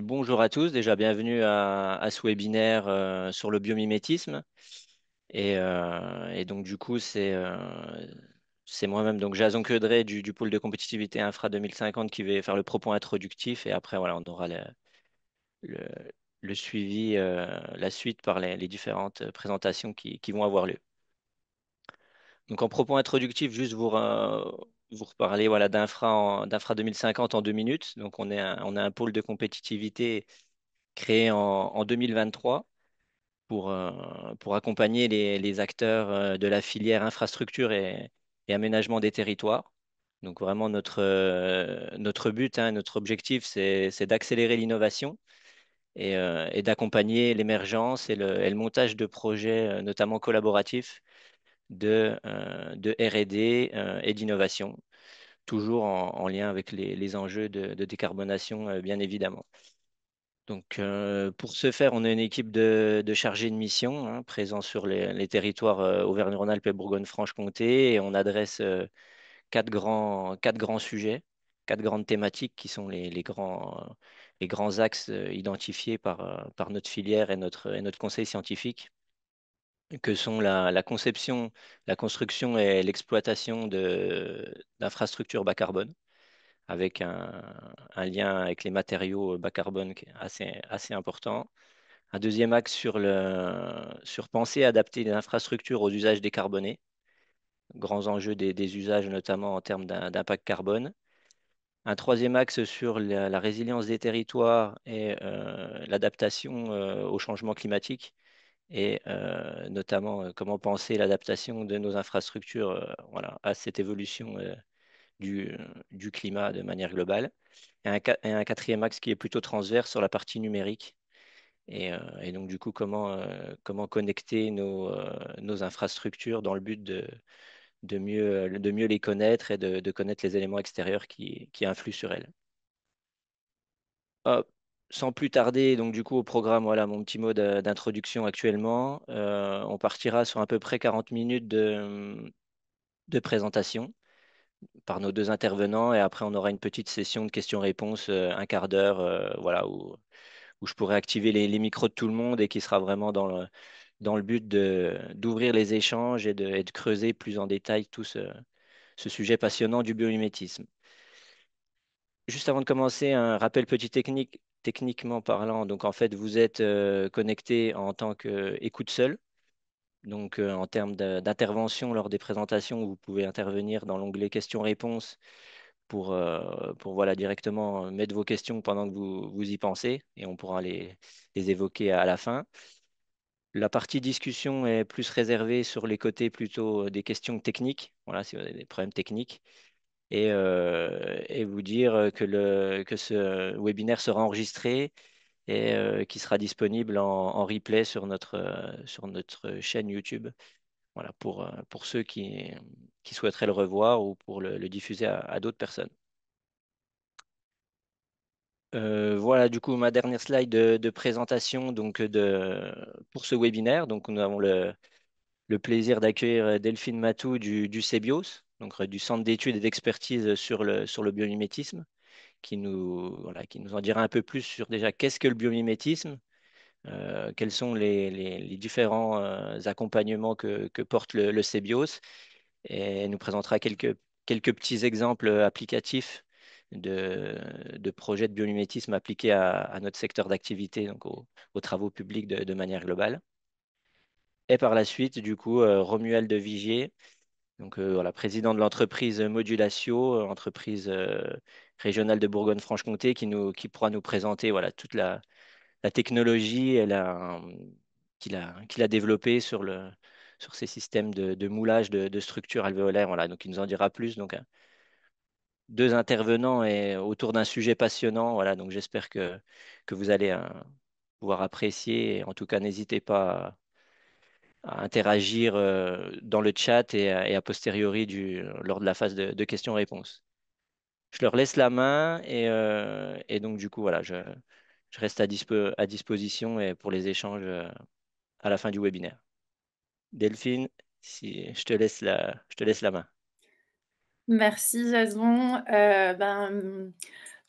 Bonjour à tous, déjà bienvenue à ce webinaire sur le biomimétisme. Et donc du coup, c'est moi-même, donc Jason Quedret du pôle de compétitivité Infra 2050 qui va faire le propos introductif. Et après, voilà, on aura le, le suivi, la suite par les différentes présentations qui vont avoir lieu. Donc en propos introductif, juste vous reparler voilà, d'Infra 2050 en 2 minutes. Donc on a un pôle de compétitivité créé en 2023 pour accompagner les acteurs de la filière infrastructure et aménagement des territoires. Donc vraiment notre but, hein, notre objectif, c'est d'accélérer l'innovation et d'accompagner l'émergence et le montage de projets, notamment collaboratifs, de R&D et d'innovation, toujours en lien avec les enjeux de décarbonation, bien évidemment. Donc, pour ce faire, on a une équipe de chargés de mission hein, présents sur les territoires Auvergne-Rhône-Alpes et Bourgogne-Franche-Comté et on adresse quatre grands sujets, quatre grandes thématiques qui sont les grands axes identifiés par notre filière et notre conseil scientifique, que sont la conception, la construction et l'exploitation d'infrastructures bas carbone avec un lien avec les matériaux bas carbone qui est assez important. Un deuxième axe sur penser et adapter les infrastructures aux usages décarbonés, grands enjeux des usages notamment en termes d'impact carbone. Un troisième axe sur la résilience des territoires et l'adaptation au changement climatique et notamment comment penser l'adaptation de nos infrastructures voilà, à cette évolution du, du climat de manière globale. Et un quatrième axe qui est plutôt transverse sur la partie numérique et donc, du coup, comment connecter nos infrastructures dans le but de mieux les connaître et de connaître les éléments extérieurs qui influent sur elles. Hop, sans plus tarder, donc du coup, au programme, voilà mon petit mot d'introduction actuellement. On partira sur à peu près 40 minutes de présentation par nos deux intervenants et après, on aura une petite session de questions-réponses, un quart d'heure, voilà, où je pourrai activer les micros de tout le monde et qui sera vraiment dans le but d'ouvrir les échanges et de creuser plus en détail tout ce sujet passionnant du biomimétisme. Juste avant de commencer, un rappel petit technique, techniquement parlant. Donc, en fait, vous êtes connecté en tant qu'écoute seule. Donc, en termes d'intervention lors des présentations, vous pouvez intervenir dans l'onglet questions-réponses pour voilà, directement mettre vos questions pendant que vous y pensez et on pourra les évoquer à la fin. La partie discussion est plus réservée sur les côtés plutôt des questions techniques, voilà, si vous avez des problèmes techniques, et vous dire que ce webinaire sera enregistré et qui sera disponible en replay sur notre chaîne YouTube, voilà, pour ceux qui souhaiteraient le revoir ou pour le diffuser à d'autres personnes. Voilà, du coup, ma dernière slide de présentation donc, pour ce webinaire. Donc, nous avons le plaisir d'accueillir Delphine Matou du CEBIOS, donc du Centre d'études et d'expertise sur le biomimétisme, qui nous en dira un peu plus sur déjà qu'est-ce que le biomimétisme, quels sont les différents accompagnements que porte le CEBIOS, et elle nous présentera quelques petits exemples applicatifs de projets de biomimétisme appliqués à notre secteur d'activité, donc aux travaux publics de manière globale. Et par la suite, du coup, Romuald de Vigier, donc voilà, président de l'entreprise Modulatio, entreprise régionale de Bourgogne-Franche-Comté, qui pourra nous présenter voilà, toute la technologie qu'il a développée sur ces systèmes de moulage de structures alvéolaires. Voilà, donc il nous en dira plus. Donc, deux intervenants et autour d'un sujet passionnant. Voilà, donc j'espère que vous allez pouvoir apprécier. Et en tout cas, n'hésitez pas à interagir dans le chat et a posteriori lors de la phase de questions-réponses. Je leur laisse la main et donc du coup, voilà, je reste à disposition et pour les échanges à la fin du webinaire. Delphine, si je te laisse la main. Merci Jason.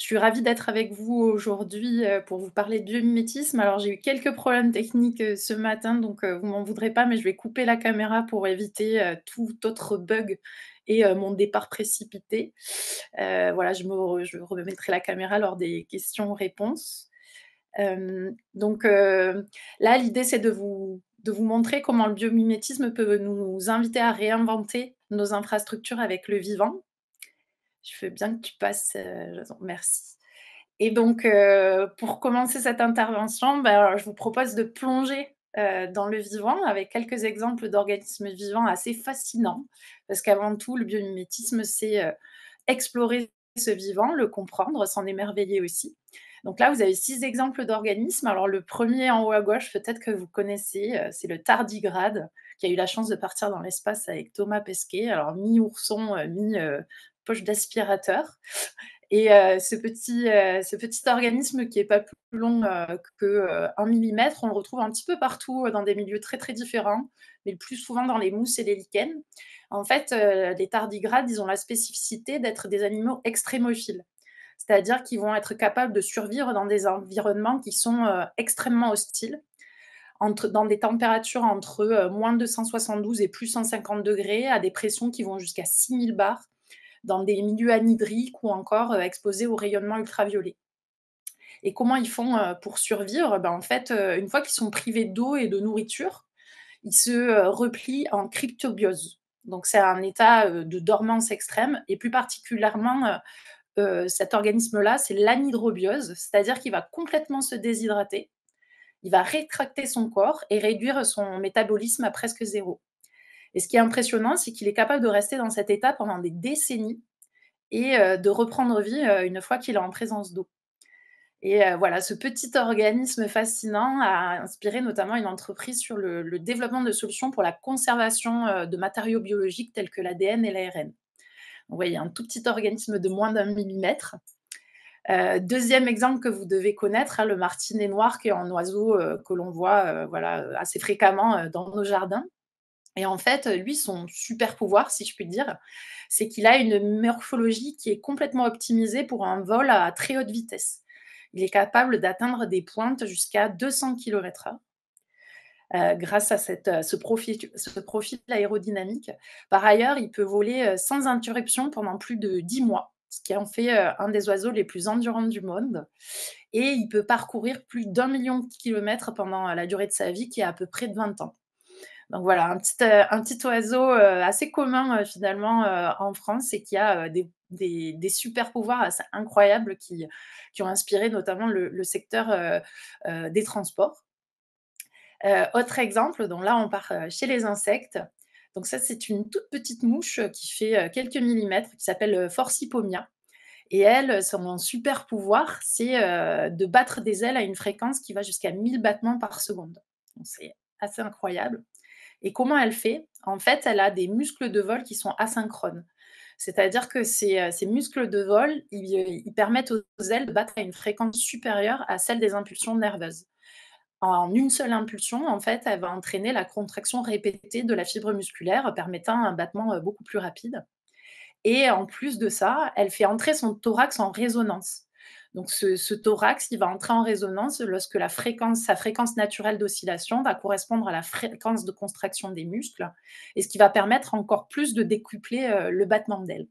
Je suis ravie d'être avec vous aujourd'hui, pour vous parler de biomimétisme. Alors j'ai eu quelques problèmes techniques, ce matin, donc vous m'en voudrez pas, mais je vais couper la caméra pour éviter, tout autre bug et mon départ précipité. Voilà, je remettrai la caméra lors des questions-réponses. Donc là, l'idée, c'est de vous montrer comment le biomimétisme peut nous inviter à réinventer nos infrastructures avec le vivant. Je veux bien que tu passes, Jason, merci. Et donc, pour commencer cette intervention, ben, je vous propose de plonger, dans le vivant avec quelques exemples d'organismes vivants assez fascinants. Parce qu'avant tout, le biomimétisme, c'est, explorer ce vivant, le comprendre, s'en émerveiller aussi. Donc là, vous avez 6 exemples d'organismes. Alors le premier en haut à gauche, peut-être que vous connaissez, c'est le tardigrade, qui a eu la chance de partir dans l'espace avec Thomas Pesquet. Alors mi-ourson, mi, poche d'aspirateur. Et ce petit organisme qui est pas plus long, que, 1 millimètre, on le retrouve un petit peu partout, dans des milieux très, très différents, mais le plus souvent dans les mousses et les lichens. En fait, les tardigrades, ils ont la spécificité d'être des animaux extrémophiles. C'est-à-dire qu'ils vont être capables de survivre dans des environnements qui sont, extrêmement hostiles, dans des températures entre, -272 et +150 degrés, à des pressions qui vont jusqu'à 6000 bars, dans des milieux anhydriques ou encore exposés au rayonnement ultraviolet. Et comment ils font pour survivre? Ben, en fait, une fois qu'ils sont privés d'eau et de nourriture, ils se replient en cryptobiose. Donc c'est un état de dormance extrême et plus particulièrement, cet organisme-là, c'est l'anhydrobiose, c'est-à-dire qu'il va complètement se déshydrater, il va rétracter son corps et réduire son métabolisme à presque zéro. Et ce qui est impressionnant, c'est qu'il est capable de rester dans cet état pendant des décennies et de reprendre vie, une fois qu'il est en présence d'eau. Et voilà, ce petit organisme fascinant a inspiré notamment une entreprise sur le développement de solutions pour la conservation, de matériaux biologiques tels que l'ADN et l'ARN. Vous voyez, un tout petit organisme de moins d'un millimètre. 2e exemple que vous devez connaître, hein, le martinet noir, qui est un oiseau, que l'on voit, voilà, assez fréquemment, dans nos jardins. Et en fait, lui, son super pouvoir, si je puis dire, c'est qu'il a une morphologie qui est complètement optimisée pour un vol à très haute vitesse. Il est capable d'atteindre des pointes jusqu'à 200 km/h, grâce à ce profil aérodynamique. Par ailleurs, il peut voler, sans interruption pendant plus de 10 mois, ce qui en fait, un des oiseaux les plus endurants du monde, et il peut parcourir plus d'1 million de kilomètres pendant la durée de sa vie, qui est à peu près de 20 ans. Donc voilà, un petit oiseau, assez commun, finalement, en France, et qui a, des super pouvoirs assez incroyables qui ont inspiré notamment le secteur, des transports. Autre exemple, donc là on part, chez les insectes. Donc ça, c'est une toute petite mouche, qui fait, quelques millimètres, qui s'appelle, Forcipomia, et elle, son super pouvoir, c'est, de battre des ailes à une fréquence qui va jusqu'à 1000 battements par seconde. Donc c'est assez incroyable. Et comment elle fait? En fait, elle a des muscles de vol qui sont asynchrones. C'est-à-dire que ces muscles de vol, ils permettent aux ailes de battre à une fréquence supérieure à celle des impulsions nerveuses. En une seule impulsion, en fait, elle va entraîner la contraction répétée de la fibre musculaire, permettant un battement, beaucoup plus rapide. Et en plus de ça, elle fait entrer son thorax en résonance. Donc ce thorax, il va entrer en résonance lorsque sa fréquence naturelle d'oscillation va correspondre à la fréquence de contraction des muscles, et ce qui va permettre encore plus de décupler, le battement d'ailes.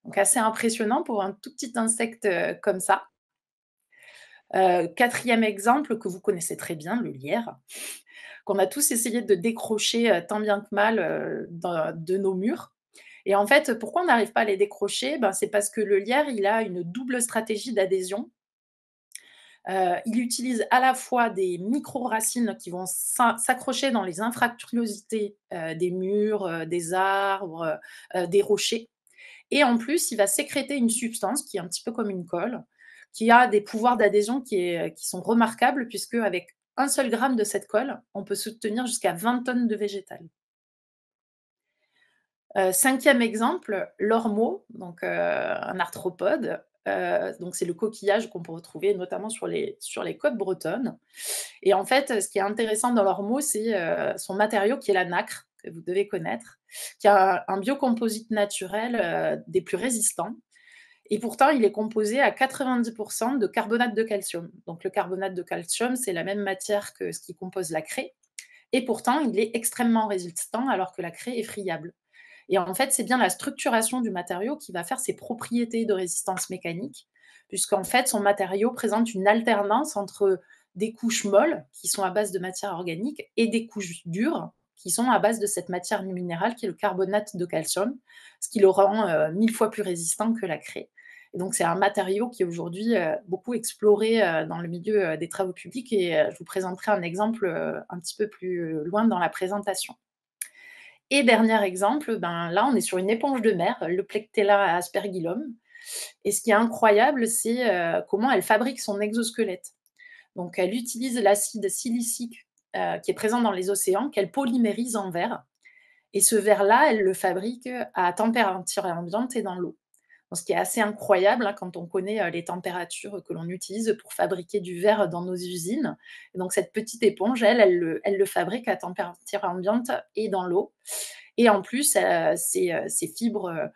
Donc assez impressionnant pour un tout petit insecte, comme ça. 4e exemple que vous connaissez très bien, le lierre, qu'on a tous essayé de décrocher, tant bien que mal, de nos murs. Et en fait, pourquoi on n'arrive pas à les décrocher? Ben, c'est parce que le lierre, il a une double stratégie d'adhésion. Il utilise à la fois des micro-racines qui vont s'accrocher dans les anfractuosités, des murs, des arbres, des rochers, et en plus, il va sécréter une substance qui est un petit peu comme une colle, qui a des pouvoirs d'adhésion qui sont remarquables, puisque avec un seul gramme de cette colle, on peut soutenir jusqu'à 20 tonnes de végétal. 5e exemple, l'ormeau, donc un arthropode, donc c'est le coquillage qu'on peut retrouver notamment sur les côtes bretonnes. Et en fait, ce qui est intéressant dans l'ormeau, c'est, son matériau qui est la nacre, que vous devez connaître, qui a un biocomposite naturel, des plus résistants, et pourtant il est composé à 90 de carbonate de calcium. Donc le carbonate de calcium, c'est la même matière que ce qui compose la craie et pourtant il est extrêmement résistant alors que la craie est friable. Et en fait, c'est bien la structuration du matériau qui va faire ses propriétés de résistance mécanique, puisqu'en fait, son matériau présente une alternance entre des couches molles, qui sont à base de matière organique, et des couches dures, qui sont à base de cette matière minérale qui est le carbonate de calcium, ce qui le rend 1000 fois plus résistant que la craie. Et donc, c'est un matériau qui est aujourd'hui beaucoup exploré dans le milieu des travaux publics et je vous présenterai un exemple un petit peu plus loin dans la présentation. Et dernier exemple, ben, là, on est sur une éponge de mer, le Plectella aspergillum. Et ce qui est incroyable, c'est comment elle fabrique son exosquelette. Donc, elle utilise l'acide silicique qui est présent dans les océans, qu'elle polymérise en verre. Et ce verre-là, elle le fabrique à température ambiante et dans l'eau. Donc, ce qui est assez incroyable hein, quand on connaît les températures que l'on utilise pour fabriquer du verre dans nos usines. Et donc, cette petite éponge, elle le fabrique à température ambiante et dans l'eau. Et en plus, ces fibres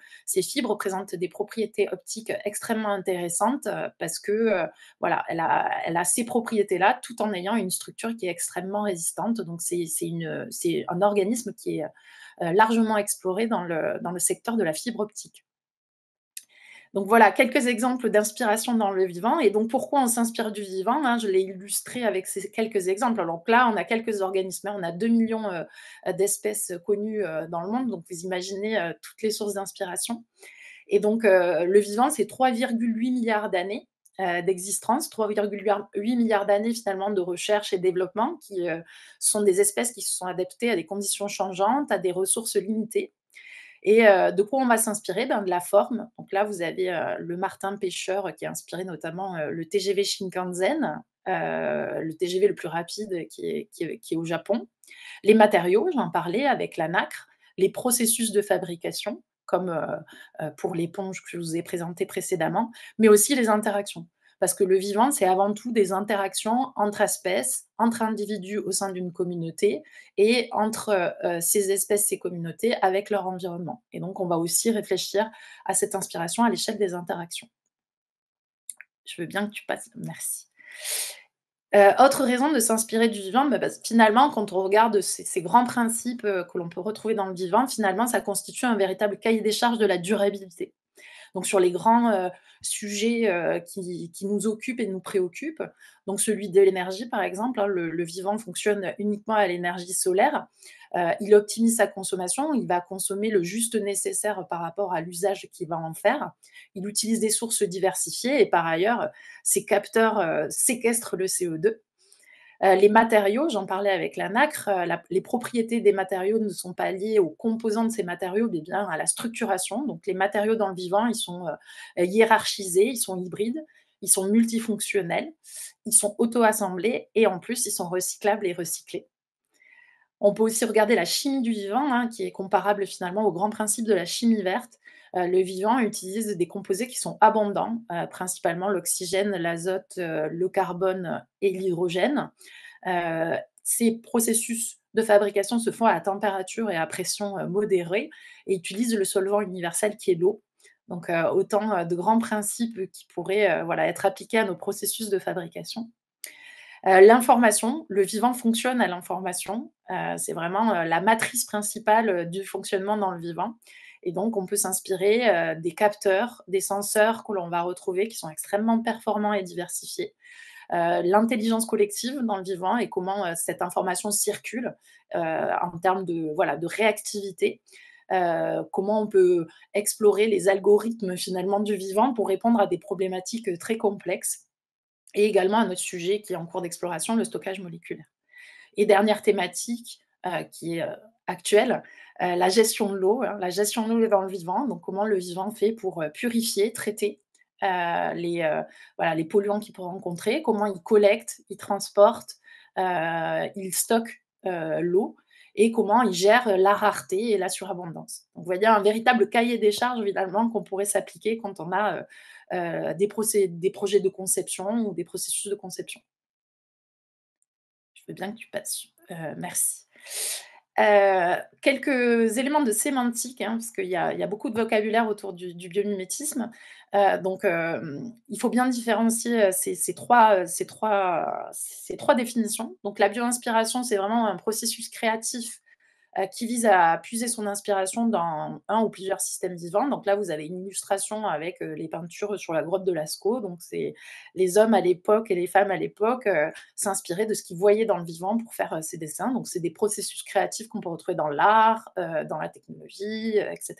présentent des propriétés optiques extrêmement intéressantes parce que voilà, elle a ces propriétés-là tout en ayant une structure qui est extrêmement résistante. Donc, c'est un organisme qui est largement exploré dans le secteur de la fibre optique. Donc voilà, quelques exemples d'inspiration dans le vivant et donc pourquoi on s'inspire du vivant, hein, je l'ai illustré avec ces quelques exemples. Donc là, on a quelques organismes, hein, on a 2 000 000 d'espèces connues, dans le monde, donc vous imaginez, toutes les sources d'inspiration et donc le vivant, c'est 3,8 milliards d'années, d'existence, 3,8 milliards d'années finalement de recherche et développement qui, sont des espèces qui se sont adaptées à des conditions changeantes, à des ressources limitées et de quoi on va s'inspirer? Ben, de la forme. Donc là, vous avez, le martin pêcheur qui a inspiré notamment, le TGV Shinkansen, le TGV le plus rapide qui est au Japon. Les matériaux, j'en parlais avec la nacre, les processus de fabrication comme, pour l'éponge que je vous ai présentée précédemment, mais aussi les interactions. Parce que le vivant, c'est avant tout des interactions entre espèces, entre individus au sein d'une communauté et entre, ces espèces, ces communautés avec leur environnement. Et donc on va aussi réfléchir à cette inspiration à l'échelle des interactions. Je veux bien que tu passes merci. Autre raison de s'inspirer du vivant, bah, parce finalement, quand on regarde ces grands principes, que l'on peut retrouver dans le vivant, finalement, ça constitue un véritable cahier des charges de la durabilité. Donc sur les grands, sujets, qui nous occupent et nous préoccupent, donc celui de l'énergie par exemple, hein, le vivant fonctionne uniquement à l'énergie solaire. Il optimise sa consommation, il va consommer le juste nécessaire par rapport à l'usage qu'il va en faire. Il utilise des sources diversifiées et par ailleurs, ces capteurs, séquestrent le CO2. Les matériaux, j'en parlais avec la nacre, les propriétés des matériaux ne sont pas liées aux composants de ces matériaux, mais bien à la structuration. Donc les matériaux dans le vivant, ils sont, hiérarchisés, ils sont hybrides, ils sont multifonctionnels, ils sont auto-assemblés et en plus, ils sont recyclables et recyclés. On peut aussi regarder la chimie du vivant, hein, qui est comparable finalement au grand principe de la chimie verte. Le vivant utilise des composés qui sont abondants, principalement l'oxygène, l'azote, le carbone et l'hydrogène. Ces processus de fabrication se font à température et à pression, modérée et utilisent le solvant universel qui est l'eau. Donc, autant, de grands principes qui pourraient, voilà, être appliqués à nos processus de fabrication. L'information, le vivant fonctionne à l'information, c'est vraiment, la matrice principale, du fonctionnement dans le vivant et donc on peut s'inspirer, des capteurs, des senseurs que l'on va retrouver qui sont extrêmement performants et diversifiés. L'intelligence collective dans le vivant et comment, cette information circule, en termes de, voilà, de réactivité. Comment on peut explorer les algorithmes finalement du vivant pour répondre à des problématiques, très complexes et également un autre sujet qui est en cours d'exploration, le stockage moléculaire. Et dernière thématique, qui est, actuelle, la gestion de l'eau, hein, la gestion de l'eau dans le vivant, donc comment le vivant fait pour, purifier, traiter, les, voilà, les polluants qu'il peut rencontrer, comment il collecte, il transporte, il stocke, l'eau et comment il gère la rareté et la surabondance. Donc vous voyez un véritable cahier des charges finalement qu'on pourrait s'appliquer quand on a, des projets de conception ou des processus de conception. Je veux bien que tu passes. Merci. Quelques éléments de sémantique, hein, parce qu'il y a beaucoup de vocabulaire autour du biomimétisme. Donc, il faut bien différencier, ces trois définitions. Donc la bioinspiration, c'est vraiment un processus créatif qui vise à puiser son inspiration dans un ou plusieurs systèmes vivants. Donc là, vous avez une illustration avec les peintures sur la grotte de Lascaux. Donc c'est les hommes à l'époque et les femmes à l'époque s'inspiraient de ce qu'ils voyaient dans le vivant pour faire ces dessins. Donc c'est des processus créatifs qu'on peut retrouver dans l'art, dans la technologie, etc.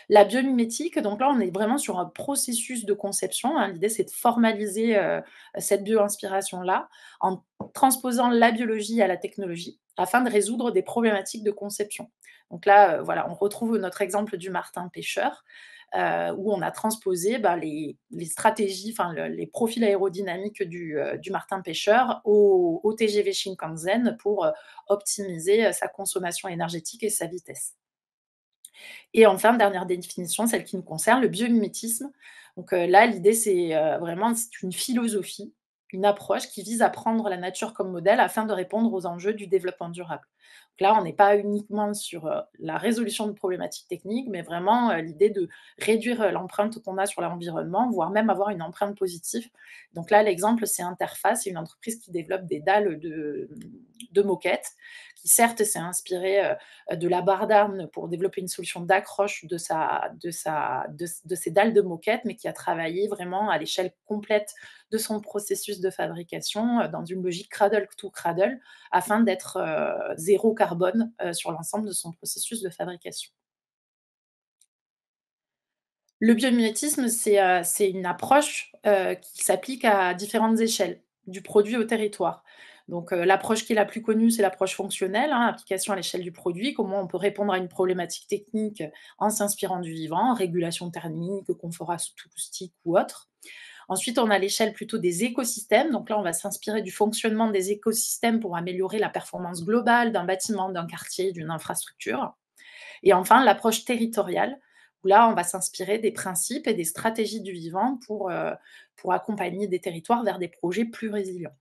La biomimétique, donc là, on est vraiment sur un processus de conception, hein. L'idée, c'est de formaliser, cette bio-inspiration-là, en transposant la biologie à la technologie, afin de résoudre des problématiques de conception. Donc là, voilà, on retrouve notre exemple du martin pêcheur, où on a transposé, bah, les stratégies, enfin les profils aérodynamiques du martin pêcheur au TGV Shinkansen pour, optimiser, sa consommation énergétique et sa vitesse. Et enfin, dernière définition, celle qui nous concerne, le biomimétisme. Donc là, l'idée, c'est une philosophie, une approche qui vise à prendre la nature comme modèle afin de répondre aux enjeux du développement durable. Donc là, on n'est pas uniquement sur la résolution de problématiques techniques, mais vraiment l'idée de réduire l'empreinte qu'on a sur l'environnement, voire même avoir une empreinte positive. Donc là, l'exemple, c'est Interface, c'est une entreprise qui développe des dalles de moquettes, qui certes s'est inspirée de la barre d'armes pour développer une solution d'accroche de ses dalles de moquette, mais qui a travaillé vraiment à l'échelle complète de son processus de fabrication, dans une logique cradle to cradle, afin d'être, zéro carbone, sur l'ensemble de son processus de fabrication. Le biomimétisme, c'est une approche, qui s'applique à différentes échelles, du produit au territoire. Donc, l'approche qui est la plus connue, c'est l'approche fonctionnelle, hein, application à l'échelle du produit. Comment on peut répondre à une problématique technique en s'inspirant du vivant, régulation thermique, confort acoustique ou autre. Ensuite, on a l'échelle plutôt des écosystèmes. Donc là, on va s'inspirer du fonctionnement des écosystèmes pour améliorer la performance globale d'un bâtiment, d'un quartier, d'une infrastructure. Et enfin, l'approche territoriale, où là, on va s'inspirer des principes et des stratégies du vivant pour accompagner des territoires vers des projets plus résilients.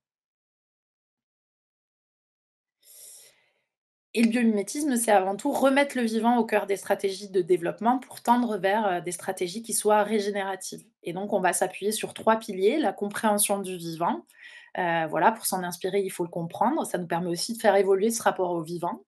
Et le biomimétisme, c'est avant tout remettre le vivant au cœur des stratégies de développement pour tendre vers des stratégies qui soient régénératives. Et donc, on va s'appuyer sur trois piliers, la compréhension du vivant. Voilà, pour s'en inspirer, il faut le comprendre. Ça nous permet aussi de faire évoluer ce rapport au vivant.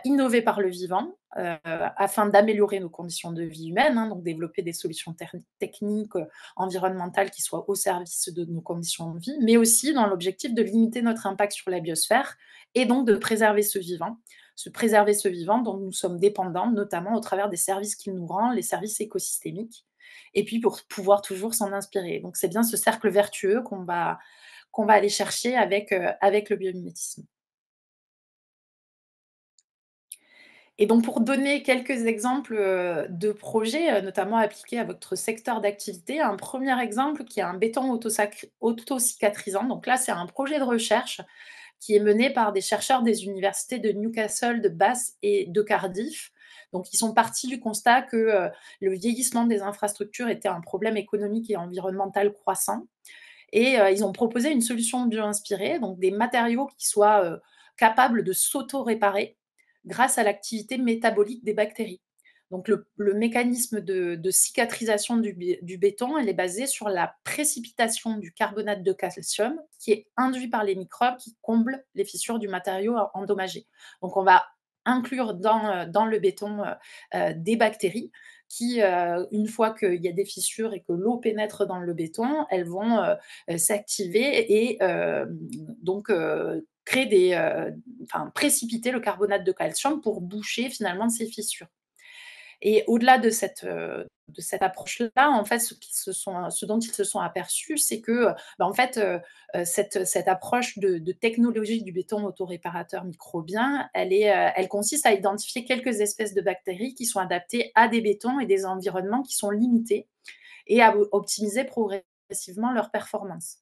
Innover par le vivant, afin d'améliorer nos conditions de vie humaines, hein, donc développer des solutions techniques, environnementales qui soient au service de nos conditions de vie, mais aussi dans l'objectif de limiter notre impact sur la biosphère et donc de préserver ce vivant. Se préserver ce vivant dont nous sommes dépendants, notamment au travers des services qu'il nous rend, les services écosystémiques, et puis pour pouvoir toujours s'en inspirer. Donc c'est bien ce cercle vertueux qu'on va aller chercher avec le biomimétisme. Et donc pour donner quelques exemples, de projets, notamment appliqués à votre secteur d'activité, un premier exemple qui est un béton autocicatrisant. Donc là, c'est un projet de recherche qui est mené par des chercheurs des universités de Newcastle, de Bath et de Cardiff. Donc ils sont partis du constat que, le vieillissement des infrastructures était un problème économique et environnemental croissant et ils ont proposé une solution bio-inspirée, donc des matériaux qui soient, capables de s'auto-réparer grâce à l'activité métabolique des bactéries. Donc le mécanisme de cicatrisation du béton, elle est basée sur la précipitation du carbonate de calcium qui est induit par les microbes qui comblent les fissures du matériau endommagé. Donc on va inclure dans le béton, des bactéries qui, une fois qu'il y a des fissures et que l'eau pénètre dans le béton, elles vont, s'activer et donc créer enfin précipiter le carbonate de calcium pour boucher finalement ces fissures. Et au-delà de cette approche-là, en fait, ce dont ils se sont aperçus, c'est que, bah, en fait, cette approche de technologie du béton autoréparateur microbien, elle consiste à identifier quelques espèces de bactéries qui sont adaptées à des bétons et des environnements qui sont limités et à optimiser progressivement leur performance.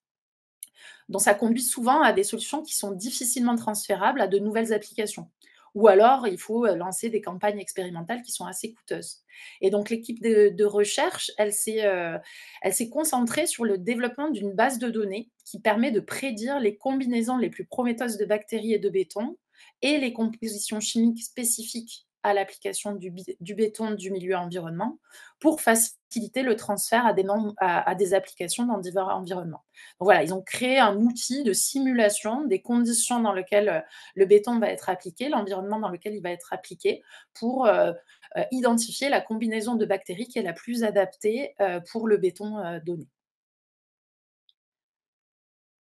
Donc ça conduit souvent à des solutions qui sont difficilement transférables à de nouvelles applications. Ou alors, il faut lancer des campagnes expérimentales qui sont assez coûteuses. Et donc l'équipe de recherche, elle s'est concentrée sur le développement d'une base de données qui permet de prédire les combinaisons les plus prometteuses de bactéries et de béton, et les compositions chimiques spécifiques à l'application du béton du milieu environnement pour faciliter le transfert à des applications dans divers environnements. Donc voilà, ils ont créé un outil de simulation des conditions dans lesquelles le béton va être appliqué, l'environnement dans lequel il va être appliqué, pour identifier la combinaison de bactéries qui est la plus adaptée pour le béton donné.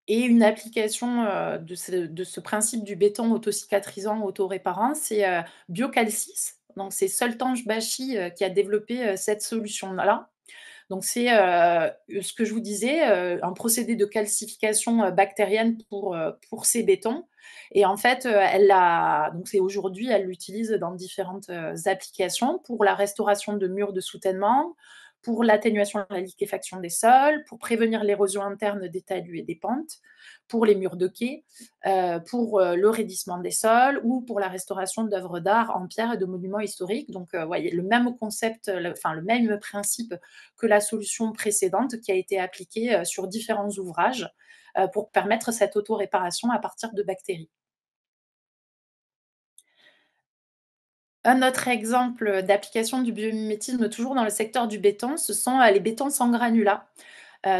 Et une application de ce principe du béton autocicatrisant, autoréparant, c'est Biocalcis. Donc c'est Soltange Bachi qui a développé cette solution-là. Donc c'est ce que je vous disais, un procédé de calcification bactérienne pour ces bétons. Et en fait, donc c'est aujourd'hui, elle l'utilise dans différentes applications pour la restauration de murs de soutènement, pour l'atténuation de la liquéfaction des sols, pour prévenir l'érosion interne des talus et des pentes, pour les murs de quai, pour le raidissement des sols ou pour la restauration d'œuvres d'art en pierre et de monuments historiques. Donc, voyez, le même concept, le même principe que la solution précédente qui a été appliquée sur différents ouvrages pour permettre cette autoréparation à partir de bactéries. Un autre exemple d'application du biomimétisme, toujours dans le secteur du béton, ce sont les bétons sans granulats.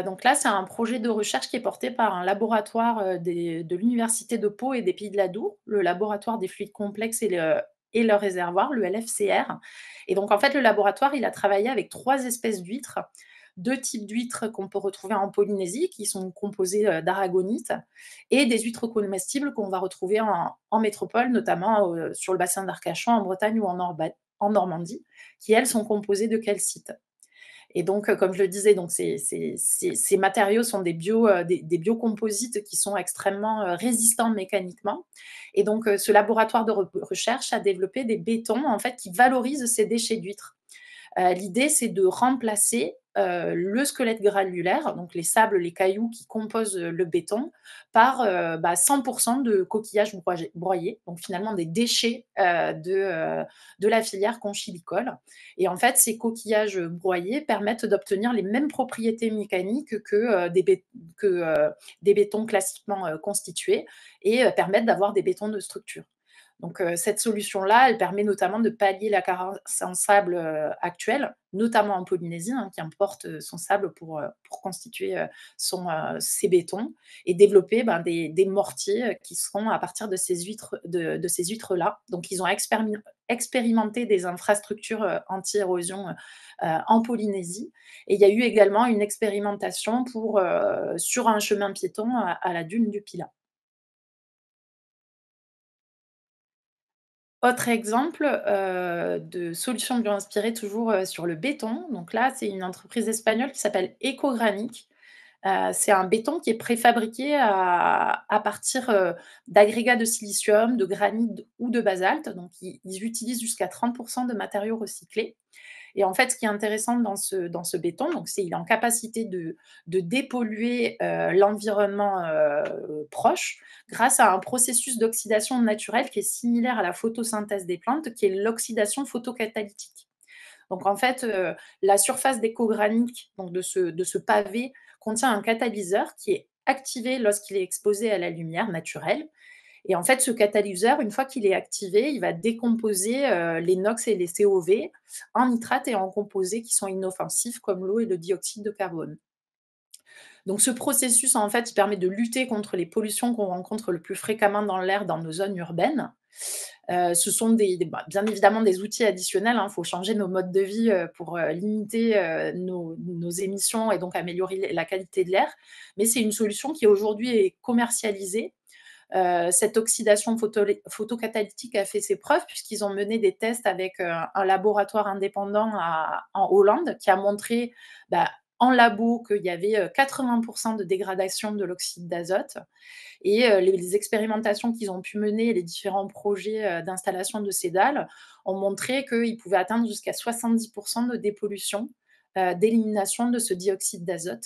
Donc là, c'est un projet de recherche qui est porté par un laboratoire de l'Université de Pau et des Pays de la Dour, le laboratoire des fluides complexes et leurs réservoirs, le LFCR. Et donc, en fait, le laboratoire, il a travaillé avec 3 espèces d'huîtres, 2 types d'huîtres qu'on peut retrouver en Polynésie, qui sont composées d'aragonite, et des huîtres comestibles qu'on va retrouver en métropole, notamment sur le bassin d'Arcachon, en Bretagne ou en Normandie, qui, elles, sont composées de calcite. Et donc, comme je le disais, donc ces matériaux sont des biocomposites qui sont extrêmement résistants mécaniquement. Et donc, ce laboratoire de recherche a développé des bétons en fait qui valorisent ces déchets d'huîtres. L'idée, c'est de remplacer le squelette granulaire, donc les sables, les cailloux qui composent le béton, par 100% de coquillages broyés, donc finalement des déchets de la filière conchilicole. Et en fait, ces coquillages broyés permettent d'obtenir les mêmes propriétés mécaniques que des bétons classiquement constitués et permettent d'avoir des bétons de structure. Donc, cette solution-là, elle permet notamment de pallier la carence en sable actuelle, notamment en Polynésie, hein, qui importe son sable pour constituer ses bétons et développer des mortiers qui seront à partir de ces huîtres-là. Donc, ils ont expérimenté des infrastructures anti-érosion en Polynésie. Et il y a eu également une expérimentation sur un chemin piéton à la dune du Pilat. Autre exemple, de solution bio-inspirée toujours, sur le béton. Donc là, c'est une entreprise espagnole qui s'appelle Ecogranic. C'est un béton qui est préfabriqué à partir, d'agrégats de silicium, de granit ou de basalte. Donc ils utilisent jusqu'à 30 de matériaux recyclés. Et en fait, ce qui est intéressant dans ce béton, donc c'est il est en capacité de dépolluer, l'environnement, proche grâce à un processus d'oxydation naturelle qui est similaire à la photosynthèse des plantes, qui est l'oxydation photocatalytique. Donc en fait, la surface d'échogranique, donc de ce pavé, contient un catalyseur qui est activé lorsqu'il est exposé à la lumière naturelle. Et en fait, ce catalyseur, une fois qu'il est activé, il va décomposer les NOx et les COV en nitrates et en composés qui sont inoffensifs comme l'eau et le dioxyde de carbone. Donc ce processus, en fait, il permet de lutter contre les pollutions qu'on rencontre le plus fréquemment dans l'air dans nos zones urbaines. Ce sont bien évidemment des outils additionnels, hein. Il faut changer nos modes de vie pour limiter nos émissions et donc améliorer la qualité de l'air. Mais c'est une solution qui aujourd'hui est commercialisée. Cette oxydation photocatalytique a fait ses preuves puisqu'ils ont mené des tests avec un laboratoire indépendant en Hollande qui a montré bah, en labo qu'il y avait 80% de dégradation de l'oxyde d'azote. Et les expérimentations qu'ils ont pu mener, les différents projets d'installation de ces dalles, ont montré qu'ils pouvaient atteindre jusqu'à 70% de dépollution, d'élimination de ce dioxyde d'azote.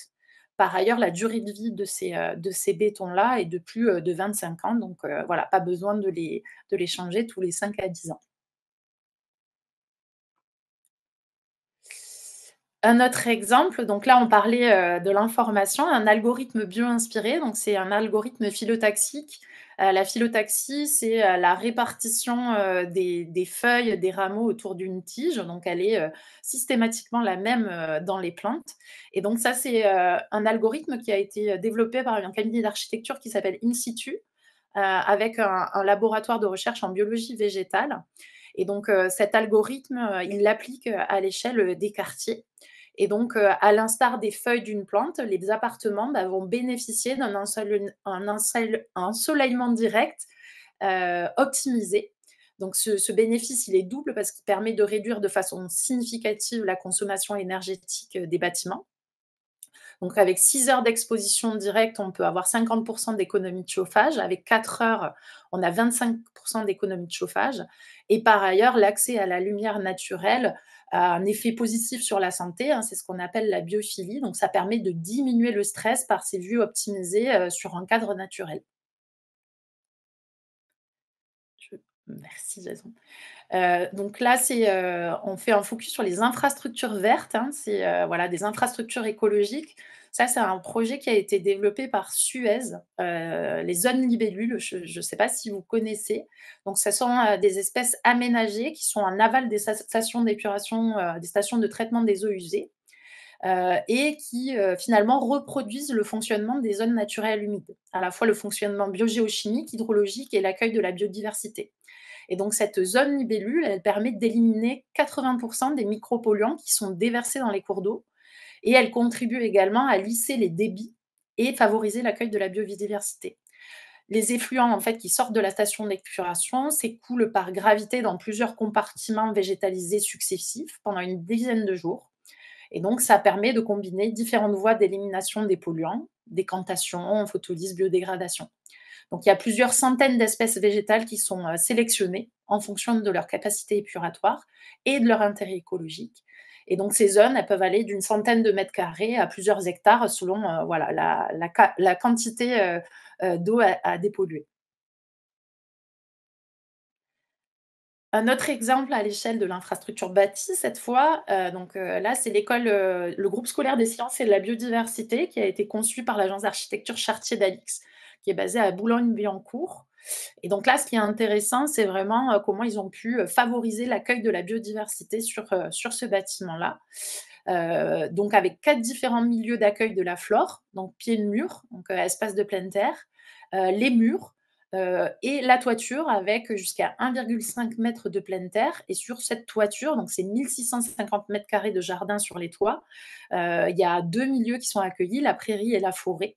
Par ailleurs, la durée de vie de ces bétons-là est de plus de 25 ans, donc voilà, pas besoin de les changer tous les 5 à 10 ans. Un autre exemple, donc là, on parlait, de l'information, un algorithme bio-inspiré, donc c'est un algorithme phyllotaxique. La phyllotaxie, c'est, la répartition, des feuilles, des rameaux autour d'une tige, donc elle est, systématiquement la même, dans les plantes et donc ça, c'est, un algorithme qui a été, développé par un cabinet d'architecture qui s'appelle In Situ, avec un laboratoire de recherche en biologie végétale et donc cet algorithme, il l'applique, à l'échelle, des quartiers et donc à l'instar des feuilles d'une plante, les appartements, bah, vont bénéficier d'un ensoleillement direct, optimisé. Donc ce bénéfice, il est double parce qu'il permet de réduire de façon significative la consommation énergétique, des bâtiments. Donc avec 6 heures d'exposition directe, on peut avoir 50 d'économie de chauffage. Avec 4 heures, on a 25 d'économie de chauffage et par ailleurs, l'accès à la lumière naturelle a un effet positif sur la santé, hein, c'est ce qu'on appelle la biophilie. Donc ça permet de diminuer le stress par ces vues optimisées, sur un cadre naturel. Je Merci Jason. Donc là, on fait un focus sur les infrastructures vertes, hein. C'est, voilà, des infrastructures écologiques. Ça, c'est un projet qui a été développé par Suez, les zones libellules, je ne sais pas si vous connaissez? Donc ce sont, des espèces aménagées qui sont en aval des stations d'épuration, des stations de traitement des eaux usées, et qui, finalement reproduisent le fonctionnement des zones naturelles humides. À la fois le fonctionnement biogéochimique, hydrologique et l'accueil de la biodiversité. Et donc cette zone libellule, elle permet d'éliminer 80 des micropolluants qui sont déversés dans les cours d'eau et elle contribue également à lisser les débits et favoriser l'accueil de la biodiversité. Les effluents en fait qui sortent de la station d'épuration s'écoulent par gravité dans plusieurs compartiments végétalisés successifs pendant une dizaine de jours et donc ça permet de combiner différentes voies d'élimination des polluants, décantation, photolyse, biodégradation. Donc il y a plusieurs centaines d'espèces végétales qui sont, sélectionnées en fonction de leur capacité épuratoire et de leur intérêt écologique et donc ces zones, elles peuvent aller d'une centaine de mètres carrés à plusieurs hectares selon, voilà la quantité, d'eau à dépolluer. Un autre exemple à l'échelle de l'infrastructure bâtie cette fois, là c'est le groupe scolaire des sciences et de la biodiversité qui a été conçu par l'agence d'architecture Chartier-Dalix, qui est basée à Boulogne-Billancourt. Et donc là, ce qui est intéressant, c'est vraiment, comment ils ont pu, favoriser l'accueil de la biodiversité sur ce bâtiment-là. Donc avec 4 différents milieux d'accueil de la flore, donc pieds de mur, donc espace de pleine terre, les murs, et la toiture avec jusqu'à 1,5 m de pleine terre et sur cette toiture, donc c'est 1 650 m² de jardin sur les toits, il y a 2 milieux qui sont accueillis, la prairie et la forêt.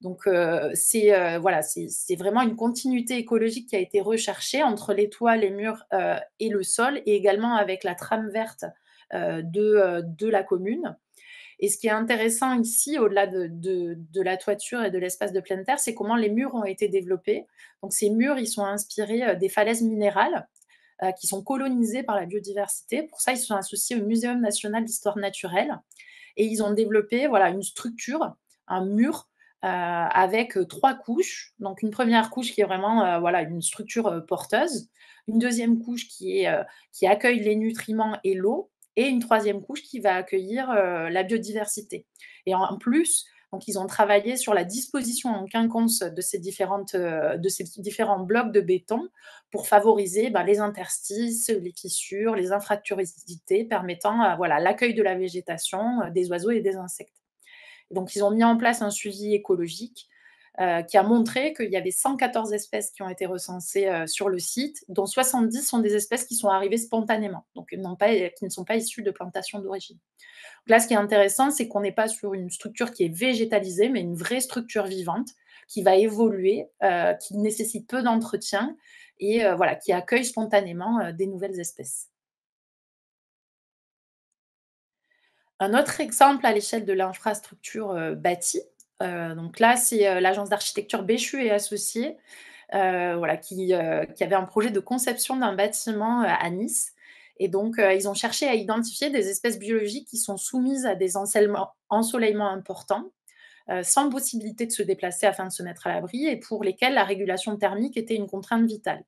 Donc, voilà, c'est vraiment une continuité écologique qui a été recherchée entre les toits, les murs, et le sol et également avec la trame verte, de la commune et ce qui est intéressant ici, au-delà de la toiture et de l'espace de pleine terre, c'est comment les murs ont été développés. Donc ces murs, ils sont inspirés, des falaises minérales, qui sont colonisées par la biodiversité. Pour ça, ils sont associés au Muséum national d'histoire naturelle et ils ont développé, voilà, une structure, un mur, avec, 3 couches. Donc une première couche qui est vraiment, voilà, une structure, porteuse. Une deuxième couche qui accueille les nutriments et l'eau et une troisième couche qui va accueillir, la biodiversité et en plus, donc ils ont travaillé sur la disposition en quinconce de ces différents blocs de béton pour favoriser, bah, les interstices, les fissures, les infractuosités permettant, voilà, l'accueil de la végétation, des oiseaux et des insectes. Donc ils ont mis en place un suivi écologique, qui a montré qu'il y avait 114 espèces qui ont été recensées, sur le site, dont 70 sont des espèces qui sont arrivées spontanément, donc qui ne sont pas issues de plantations d'origine. Donc là, ce qui est intéressant, c'est qu'on n'est pas sur une structure qui est végétalisée, mais une vraie structure vivante qui va évoluer, qui nécessite peu d'entretien et voilà, qui accueille spontanément, des nouvelles espèces. Un autre exemple à l'échelle de l'infrastructure, bâtie, donc là, c'est, l'agence d'architecture Béchu et Associés, voilà, qui avait un projet de conception d'un bâtiment, à Nice et donc ils ont cherché à identifier des espèces biologiques qui sont soumises à des ensoleillements importants, sans possibilité de se déplacer afin de se mettre à l'abri et pour lesquelles la régulation thermique était une contrainte vitale.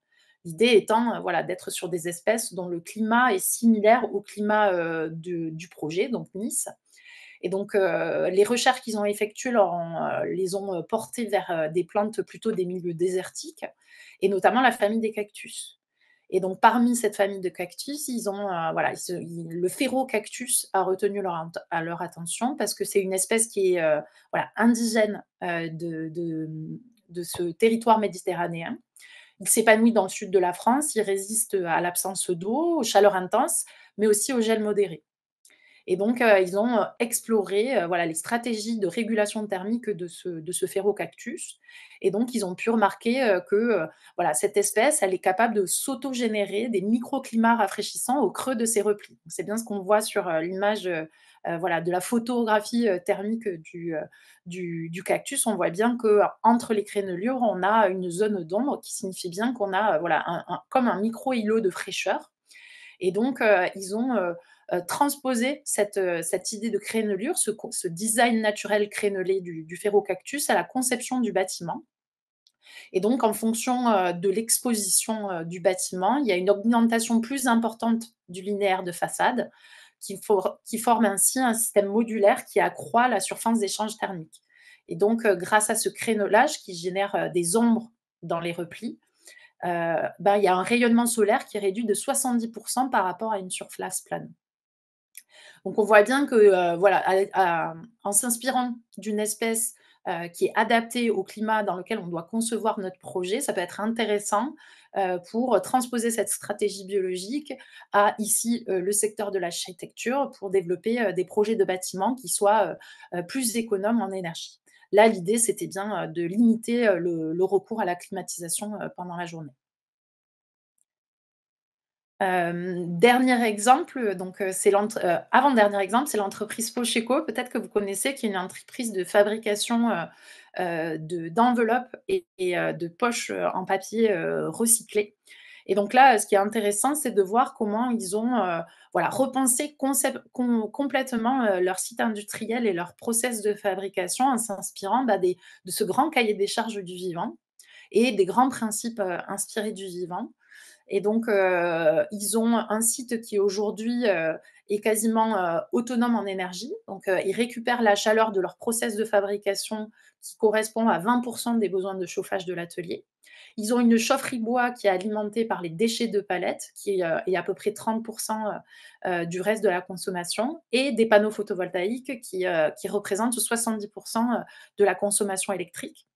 L'idée étant, voilà, d'être sur des espèces dont le climat est similaire au climat, du projet, donc Nice. Et donc, les recherches qu'ils ont effectuées les ont, portés vers, des plantes plutôt des milieux désertiques et notamment la famille des cactus. Et donc parmi cette famille de cactus, ils ont, voilà, le phérocactus a retenu leur attention parce que c'est une espèce qui est, voilà, indigène, de ce territoire méditerranéen. Il s'épanouit dans le sud de la France, il résiste à l'absence d'eau, aux chaleurs intenses, mais aussi aux gels modérés. Et donc, ils ont, exploré, voilà, les stratégies de régulation thermique de ce phérocactus et donc ils ont pu remarquer, voilà, cette espèce, elle est capable de s'autogénérer des microclimats rafraîchissants au creux de ses replis. C'est bien ce qu'on voit sur, l'image, voilà, de la photographie, thermique du cactus. On voit bien qu'entre les crénelures, on a une zone d'ombre qui signifie bien qu'on a, voilà, comme un micro îlot de fraîcheur et donc, ils ont, transposé cette idée de crénelure, ce design naturel crénelé du phérocactus à la conception du bâtiment. Et donc, en fonction, de l'exposition, du bâtiment, il y a une augmentation plus importante du linéaire de façade qui forme ainsi un système modulaire qui accroît la surface d'échange thermique. Et donc, grâce à ce crénelage qui génère, des ombres dans les replis, bah, il y a un rayonnement solaire qui est réduit de 70 par rapport à une surface plane. Donc on voit bien que, voilà, en s'inspirant d'une espèce, qui est adaptée au climat dans lequel on doit concevoir notre projet, ça peut être intéressant, pour transposer cette stratégie biologique à ici, le secteur de l'architecture pour développer, des projets de bâtiments qui soient, plus économes en énergie. Là, l'idée, c'était bien, de limiter, le recours à la climatisation, pendant la journée. Dernier exemple, donc avant-dernier exemple, c'est l'entreprise Pocheco, peut-être que vous connaissez, qui est une entreprise de fabrication, d'enveloppes et de poches, en papier, recyclé. Et donc là, ce qui est intéressant, c'est de voir comment ils ont, voilà, repensé complètement, leur site industriel et leur process de fabrication en s'inspirant, bah, de ce grand cahier des charges du vivant et des grands principes, inspirés du vivant. Et donc, ils ont un site qui aujourd'hui, est quasiment, autonome en énergie. Donc, ils récupèrent la chaleur de leur process de fabrication qui correspond à 20 des besoins de chauffage de l'atelier. Ils ont une chaufferie bois qui est alimentée par les déchets de palettes, qui est à peu près 30 du reste de la consommation et des panneaux photovoltaïques qui représentent 70 de la consommation électrique.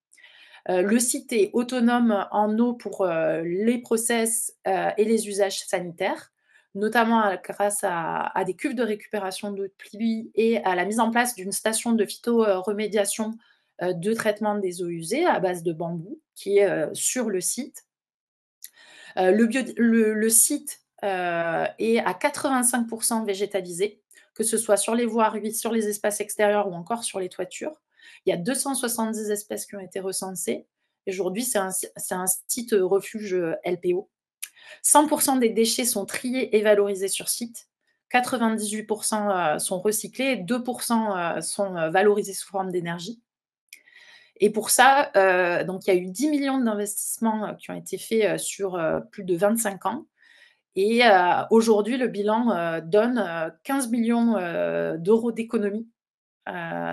Le site est autonome en eau pour, les process, et les usages sanitaires, notamment grâce à des cuves de récupération d'eau de pluie et à la mise en place d'une station de phytoremédiation, de traitement des eaux usées à base de bambou qui est, sur le site. Le site, est à 85 végétalisé, que ce soit sur les voiries, sur les espaces extérieurs ou encore sur les toitures. Il y a 270 espèces qui ont été recensées. Aujourd'hui, c'est un site, refuge, LPO. 100 des déchets sont triés et valorisés sur site. 98 sont recyclés et 2 sont, valorisés sous forme d'énergie. Et pour ça, donc il y a eu 10 millions d'investissements, qui ont été faits, sur, plus de 25 ans et aujourd'hui le bilan, donne, 15 millions d'euros d'économies,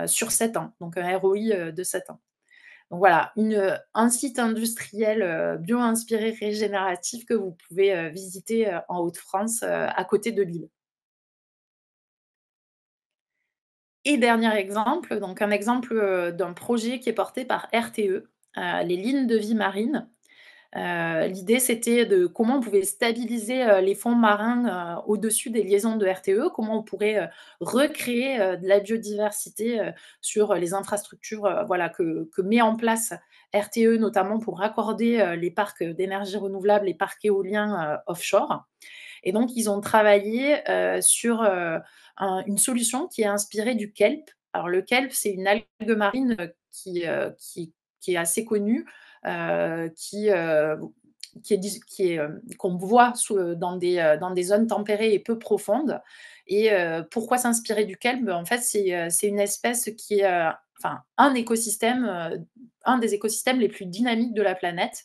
sur 7 ans, donc un ROI, de 7 ans. Donc voilà, un site industriel, bio-inspiré régénératif que vous pouvez, visiter, en Hauts-de-France, à côté de Lille. Et dernier exemple, donc un exemple, d'un projet qui est porté par RTE, les lignes de vie marine. L'idée, c'était de comment on pouvait stabiliser, les fonds marins, au-dessus des liaisons de RTE, comment on pourrait, recréer, de la biodiversité, sur les infrastructures, voilà, que met en place RTE, notamment pour raccorder, les parcs, d'énergie renouvelable, les parcs éoliens, offshore. Et donc ils ont travaillé, sur, une solution qui est inspirée du kelp. Alors le kelp, c'est une algue marine, qui est assez connue, qui est, qu'on voit dans des zones tempérées et peu profondes et pourquoi s'inspirer du kelp? En fait, c'est une espèce qui est, enfin un des écosystèmes les plus dynamiques de la planète,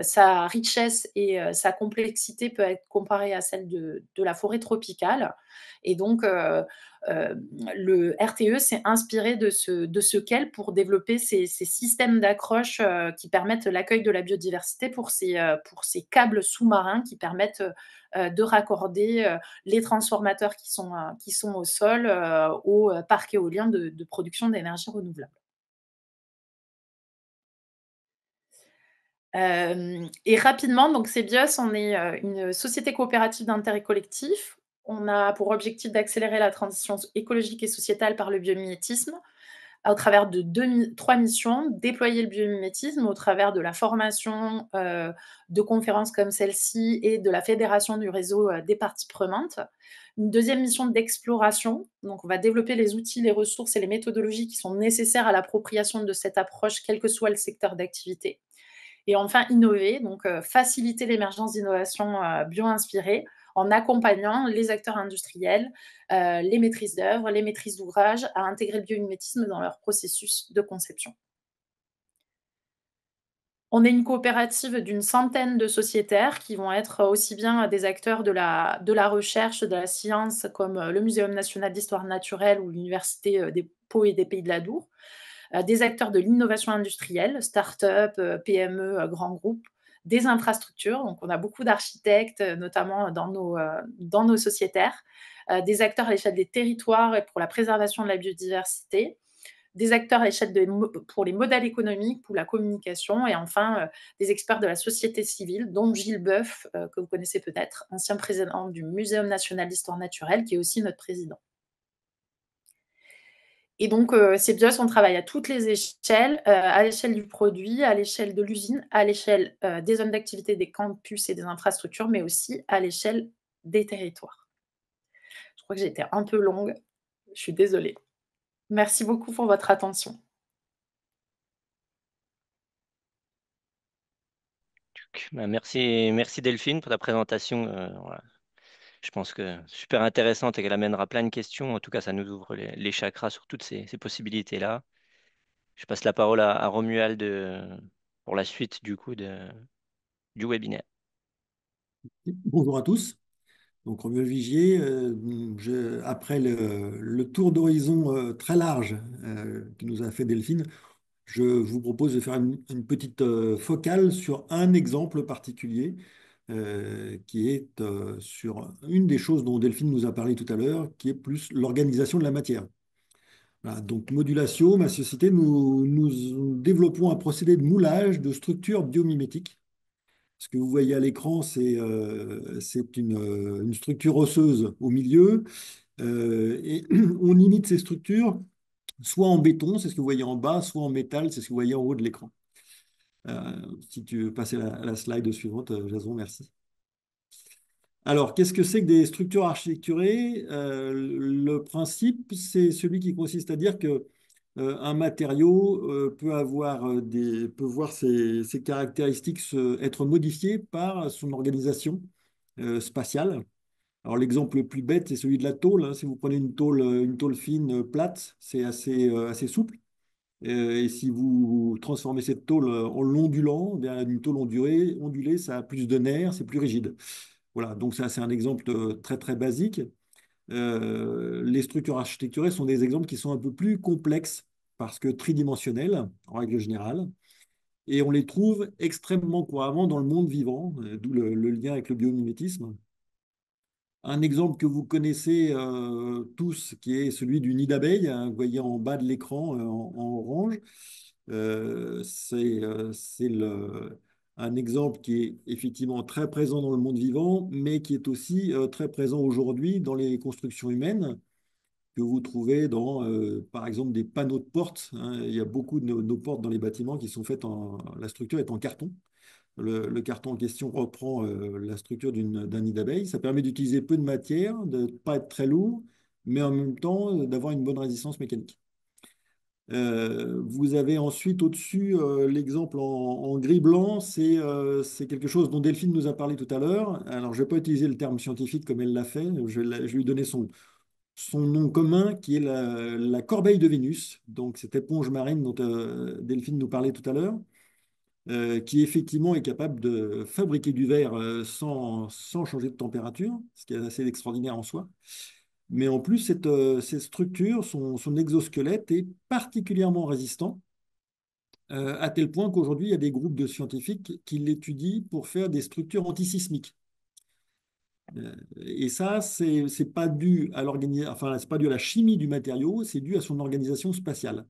sa richesse et sa complexité peut être comparée à celle de la forêt tropicale. Et donc, le RTE s'est inspiré de ce qu'elle pour développer ces systèmes d'accroche qui permettent l'accueil de la biodiversité pour ces câbles sous-marins qui permettent de raccorder les transformateurs qui sont au sol au parc éolien de production d'énergie renouvelable. Et rapidement, donc Cebios, on est une société coopérative d'intérêt collectif. On a pour objectif d'accélérer la transition écologique et sociétale par le biomimétisme au travers de 3 missions: déployer le biomimétisme au travers de la formation, de conférences comme celle-ci et de la fédération du réseau des parties prenantes. Une deuxième mission d'exploration, donc on va développer les outils, les ressources et les méthodologies qui sont nécessaires à l'appropriation de cette approche, quel que soit le secteur d'activité. Et enfin, innover, donc faciliter l'émergence d'innovations bio-inspirées en accompagnant les acteurs industriels, les maîtrises d'œuvre, les maîtrises d'ouvrage à intégrer le biomimétisme dans leur processus de conception. On est une coopérative d'une centaine de sociétaires qui vont être aussi bien des acteurs de la recherche, de la science, comme le Muséum national d'histoire naturelle ou l'Université des Pau et des Pays de l'Adour, des acteurs de l'innovation industrielle, start-up, PME, grands groupes, des infrastructures. Donc, on a beaucoup d'architectes, notamment dans nos sociétaires, des acteurs à l'échelle des territoires et pour la préservation de la biodiversité, des acteurs à l'échelle pour les modèles économiques, pour la communication, et enfin des experts de la société civile, dont Gilles Boeuf, que vous connaissez peut-être, ancien président du Muséum national d'histoire naturelle, qui est aussi notre président. Et donc, Cebios, on travaille à toutes les échelles, à l'échelle du produit, à l'échelle de l'usine, à l'échelle, des zones d'activité, des campus et des infrastructures, mais aussi à l'échelle des territoires. Je crois que j'ai été un peu longue, je suis désolée. Merci beaucoup pour votre attention. Bah, merci Delphine pour ta présentation. Voilà. Je pense que super intéressante et qu'elle amènera plein de questions. En tout cas, ça nous ouvre les chakras sur toutes ces possibilités-là. Je passe la parole à Romuald pour la suite du webinaire. Bonjour à tous. Donc, Romuald Vigier, après le tour d'horizon très large que nous a fait Delphine, je vous propose de faire une petite focale sur un exemple particulier qui est sur une des choses dont Delphine nous a parlé tout à l'heure, qui est plus l'organisation de la matière. Voilà, donc, Modulatio, ma société, nous développons un procédé de moulage de structures biomimétiques. Ce que vous voyez à l'écran, c'est une structure osseuse au milieu. Et on imite ces structures soit en béton, c'est ce que vous voyez en bas, soit en métal, c'est ce que vous voyez en haut de l'écran. Si tu veux passer à la slide suivante, Jason, merci. Alors, qu'est-ce que c'est que des structures architecturées? Le principe, c'est celui qui consiste à dire que un matériau peut voir ses caractéristiques être modifiées par son organisation spatiale. Alors, l'exemple le plus bête, c'est celui de la tôle, hein. Si vous prenez une tôle fine, plate, c'est assez souple. Et si vous transformez cette tôle en l'ondulant, eh bien, une tôle ondulée, ça a plus de nerfs, c'est plus rigide. Voilà, donc ça, c'est un exemple très, très basique. Les structures architecturées sont des exemples qui sont un peu plus complexes parce que tridimensionnels, en règle générale, et on les trouve extrêmement couramment dans le monde vivant, d'où le lien avec le biomimétisme. Un exemple que vous connaissez tous, qui est celui du nid d'abeille, hein, vous voyez en bas de l'écran en orange. C'est un exemple qui est effectivement très présent dans le monde vivant, mais qui est aussi très présent aujourd'hui dans les constructions humaines, que vous trouvez dans, par exemple, des panneaux de portes, hein. Il y a beaucoup de nos portes dans les bâtiments qui sont faites la structure est en carton. Le carton en question reprend la structure d'un nid d'abeille. Ça permet d'utiliser peu de matière, de ne pas être très lourd, mais en même temps d'avoir une bonne résistance mécanique. Vous avez ensuite au-dessus l'exemple en gris-blanc, c'est quelque chose dont Delphine nous a parlé tout à l'heure. Alors, je ne vais pas utiliser le terme scientifique comme elle l'a fait, je lui ai donné son nom commun qui est la corbeille de Vénus, donc cette éponge marine dont Delphine nous parlait tout à l'heure. qui effectivement est capable de fabriquer du verre sans changer de température, ce qui est assez extraordinaire en soi. Mais en plus, cette structure, son exosquelette est particulièrement résistant, à tel point qu'aujourd'hui, il y a des groupes de scientifiques qui l'étudient pour faire des structures antisismiques. Et ça, c'est pas dû à enfin, c'est pas dû à la chimie du matériau, c'est dû à son organisation spatiale.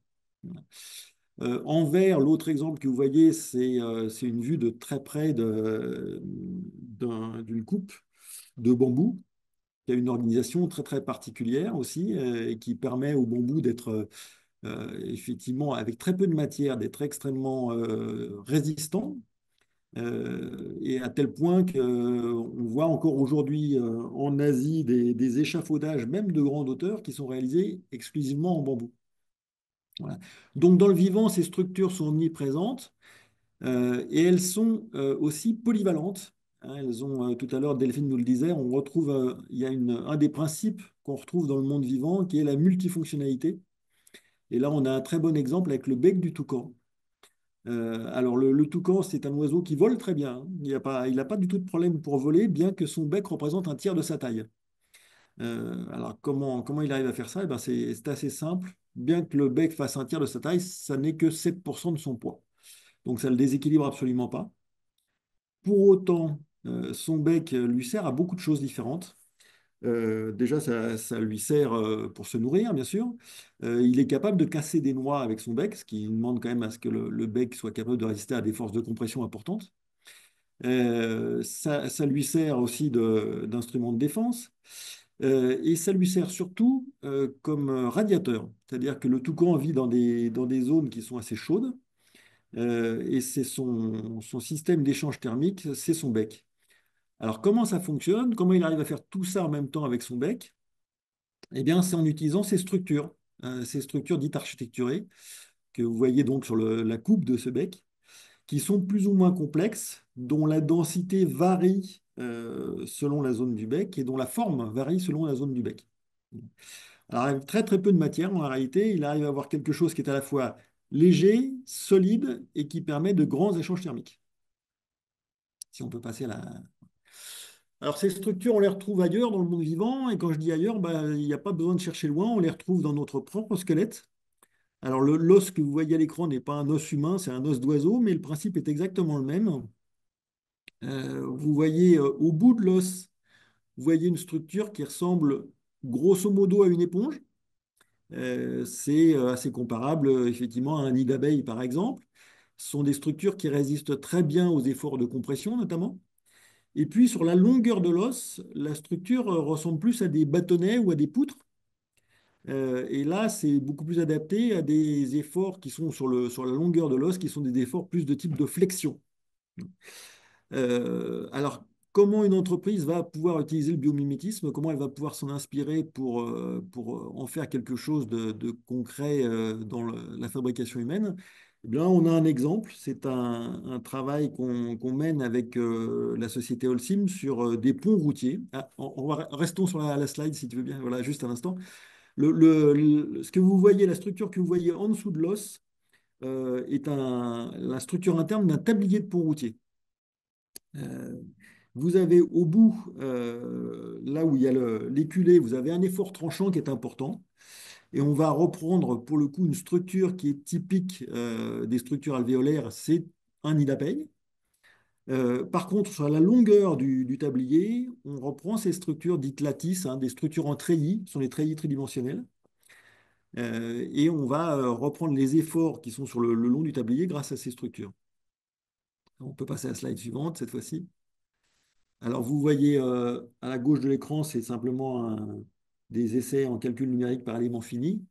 En vert, l'autre exemple que vous voyez, c'est une vue de très près d'une coupe de bambou qui a une organisation très très particulière aussi et qui permet au bambou d'être effectivement avec très peu de matière, d'être extrêmement résistant. Et à tel point qu'on voit encore aujourd'hui en Asie des échafaudages, même de grande hauteur, qui sont réalisés exclusivement en bambou. Voilà. Donc dans le vivant, ces structures sont omniprésentes et elles sont aussi polyvalentes. Hein. Elles ont, tout à l'heure, Delphine nous le disait, on retrouve, il y a un des principes qu'on retrouve dans le monde vivant qui est la multifonctionnalité. Et là, on a un très bon exemple avec le bec du toucan. Alors, le toucan, c'est un oiseau qui vole très bien. Hein. Il n'a pas du tout de problème pour voler, bien que son bec représente un tiers de sa taille. Alors, comment il arrive à faire ça? Eh ben, c'est assez simple. Bien que le bec fasse un tiers de sa taille, ça n'est que 7% de son poids. Donc, ça ne le déséquilibre absolument pas. Pour autant, son bec lui sert à beaucoup de choses différentes. Déjà, ça lui sert pour se nourrir, bien sûr. Il est capable de casser des noix avec son bec, ce qui demande quand même à ce que le bec soit capable de résister à des forces de compression importantes. Ça lui sert aussi d'instrument de défense. Et ça lui sert surtout comme radiateur. C'est-à-dire que le toucan vit dans des zones qui sont assez chaudes. Et c'est son système d'échange thermique, c'est son bec. Alors, comment ça fonctionne? Comment il arrive à faire tout ça en même temps avec son bec? Eh bien, c'est en utilisant ces structures dites architecturées, que vous voyez donc sur la coupe de ce bec, qui sont plus ou moins complexes, dont la densité varie selon la zone du bec et dont la forme varie selon la zone du bec. Alors, avec très très peu de matière, en réalité, il arrive à avoir quelque chose qui est à la fois léger, solide et qui permet de grands échanges thermiques. Si on peut passer à la, Alors, ces structures, on les retrouve ailleurs dans le monde vivant, et quand je dis ailleurs, bah, il n'y a pas besoin de chercher loin, on les retrouve dans notre propre squelette. Alors, l'os que vous voyez à l'écran n'est pas un os humain, c'est un os d'oiseau, mais le principe est exactement le même. Vous voyez au bout de l'os, vous voyez une structure qui ressemble grosso modo à une éponge. C'est assez comparable, effectivement, à un nid d'abeille, par exemple. Ce sont des structures qui résistent très bien aux efforts de compression, notamment. Et puis sur la longueur de l'os, la structure ressemble plus à des bâtonnets ou à des poutres. Et là, c'est beaucoup plus adapté à des efforts qui sont sur la longueur de l'os, qui sont des efforts plus de type de flexion. Alors, comment une entreprise va pouvoir utiliser le biomimétisme? Comment elle va pouvoir s'en inspirer pour en faire quelque chose de concret dans la fabrication humaine? Eh bien, on a un exemple. C'est un travail qu'on mène avec la société Holcim sur des ponts routiers. Ah, restons sur la slide si tu veux bien. Voilà, juste un instant. Ce que vous voyez, la structure que vous voyez en dessous de l'os est la structure interne d'un tablier de pont routier. Euh, Vous avez au bout, là où il y a l'éculé, vous avez un effort tranchant qui est important. Et on va reprendre pour le coup une structure qui est typique des structures alvéolaires, c'est un nid d'abeille. Par contre, sur la longueur du tablier, on reprend ces structures dites lattices, hein, des structures en treillis, ce sont les treillis tridimensionnels. Et on va reprendre les efforts qui sont sur le long du tablier grâce à ces structures. On peut passer à la slide suivante cette fois-ci. Alors, vous voyez à la gauche de l'écran, c'est simplement des essais en calcul numérique par élément fini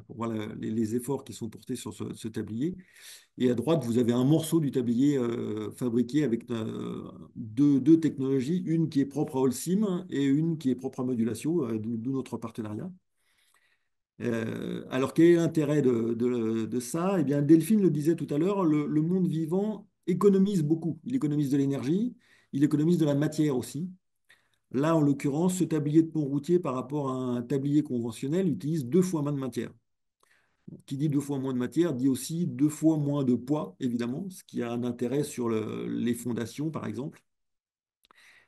pour voir les efforts qui sont portés sur ce tablier. Et à droite, vous avez un morceau du tablier fabriqué avec deux technologies, une qui est propre à Holcim et une qui est propre à Modulatio, d'où notre partenariat. Alors, quel est l'intérêt de ça? Eh bien, Delphine le disait tout à l'heure, le monde vivant économise beaucoup. Il économise de l'énergie, il économise de la matière aussi. Là, en l'occurrence, ce tablier de pont routier par rapport à un tablier conventionnel utilise 2 fois moins de matière. Qui dit 2 fois moins de matière dit aussi 2 fois moins de poids, évidemment, ce qui a un intérêt sur les fondations, par exemple.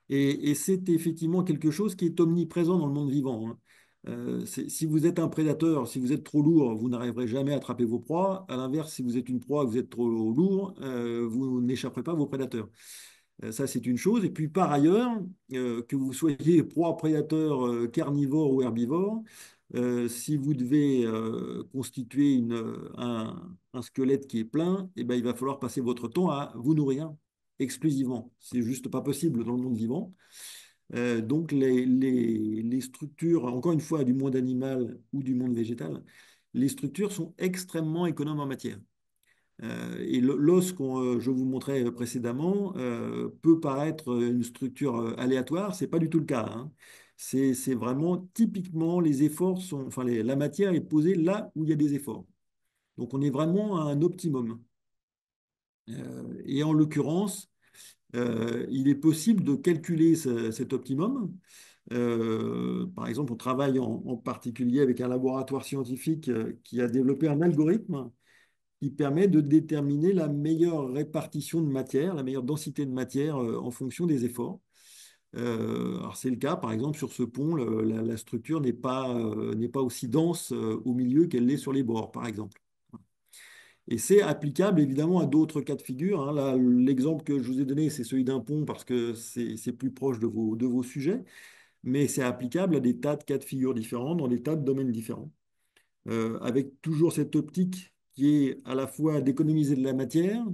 Et c'est effectivement quelque chose qui est omniprésent dans le monde vivant, hein. Si vous êtes un prédateur, si vous êtes trop lourd, vous n'arriverez jamais à attraper vos proies. À l'inverse, si vous êtes une proie, vous êtes trop lourd, vous n'échapperez pas à vos prédateurs. Ça, c'est une chose. Et puis, par ailleurs, que vous soyez proie, prédateur, carnivore ou herbivore, si vous devez constituer un squelette qui est plein, eh ben, il va falloir passer votre temps à vous nourrir exclusivement. C'est juste pas possible dans le monde vivant. Donc, les structures, encore une fois, du monde animal ou du monde végétal, les structures sont extrêmement économes en matière. Et l'os que je vous montrais précédemment peut paraître une structure aléatoire, c'est pas du tout le cas, hein. C'est vraiment typiquement les efforts sont, enfin la matière est posée là où il y a des efforts. Donc on est vraiment à un optimum. Et en l'occurrence, il est possible de calculer cet optimum. Par exemple, on travaille en particulier avec un laboratoire scientifique qui a développé un algorithme qui permet de déterminer la meilleure répartition de matière, la meilleure densité de matière en fonction des efforts. Alors c'est le cas, par exemple, sur ce pont, la structure n'est pas aussi dense au milieu qu'elle l'est sur les bords, par exemple. Et c'est applicable évidemment à d'autres cas de figure, hein. Là, l'exemple que je vous ai donné, c'est celui d'un pont parce que c'est plus proche de vos sujets, mais c'est applicable à des tas de cas de figure différents dans des tas de domaines différents. Avec toujours cette optique qui est à la fois d'économiser de la matière,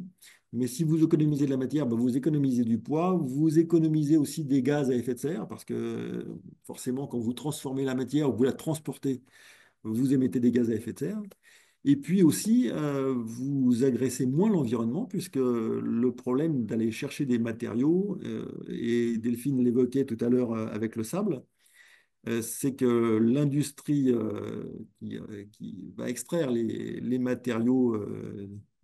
mais si vous économisez de la matière, ben vous économisez du poids, vous économisez aussi des gaz à effet de serre, parce que forcément, quand vous transformez la matière ou vous la transportez, vous émettez des gaz à effet de serre. Et puis aussi, vous agressez moins l'environnement, puisque le problème d'aller chercher des matériaux, et Delphine l'évoquait tout à l'heure avec le sable, c'est que l'industrie qui va extraire les matériaux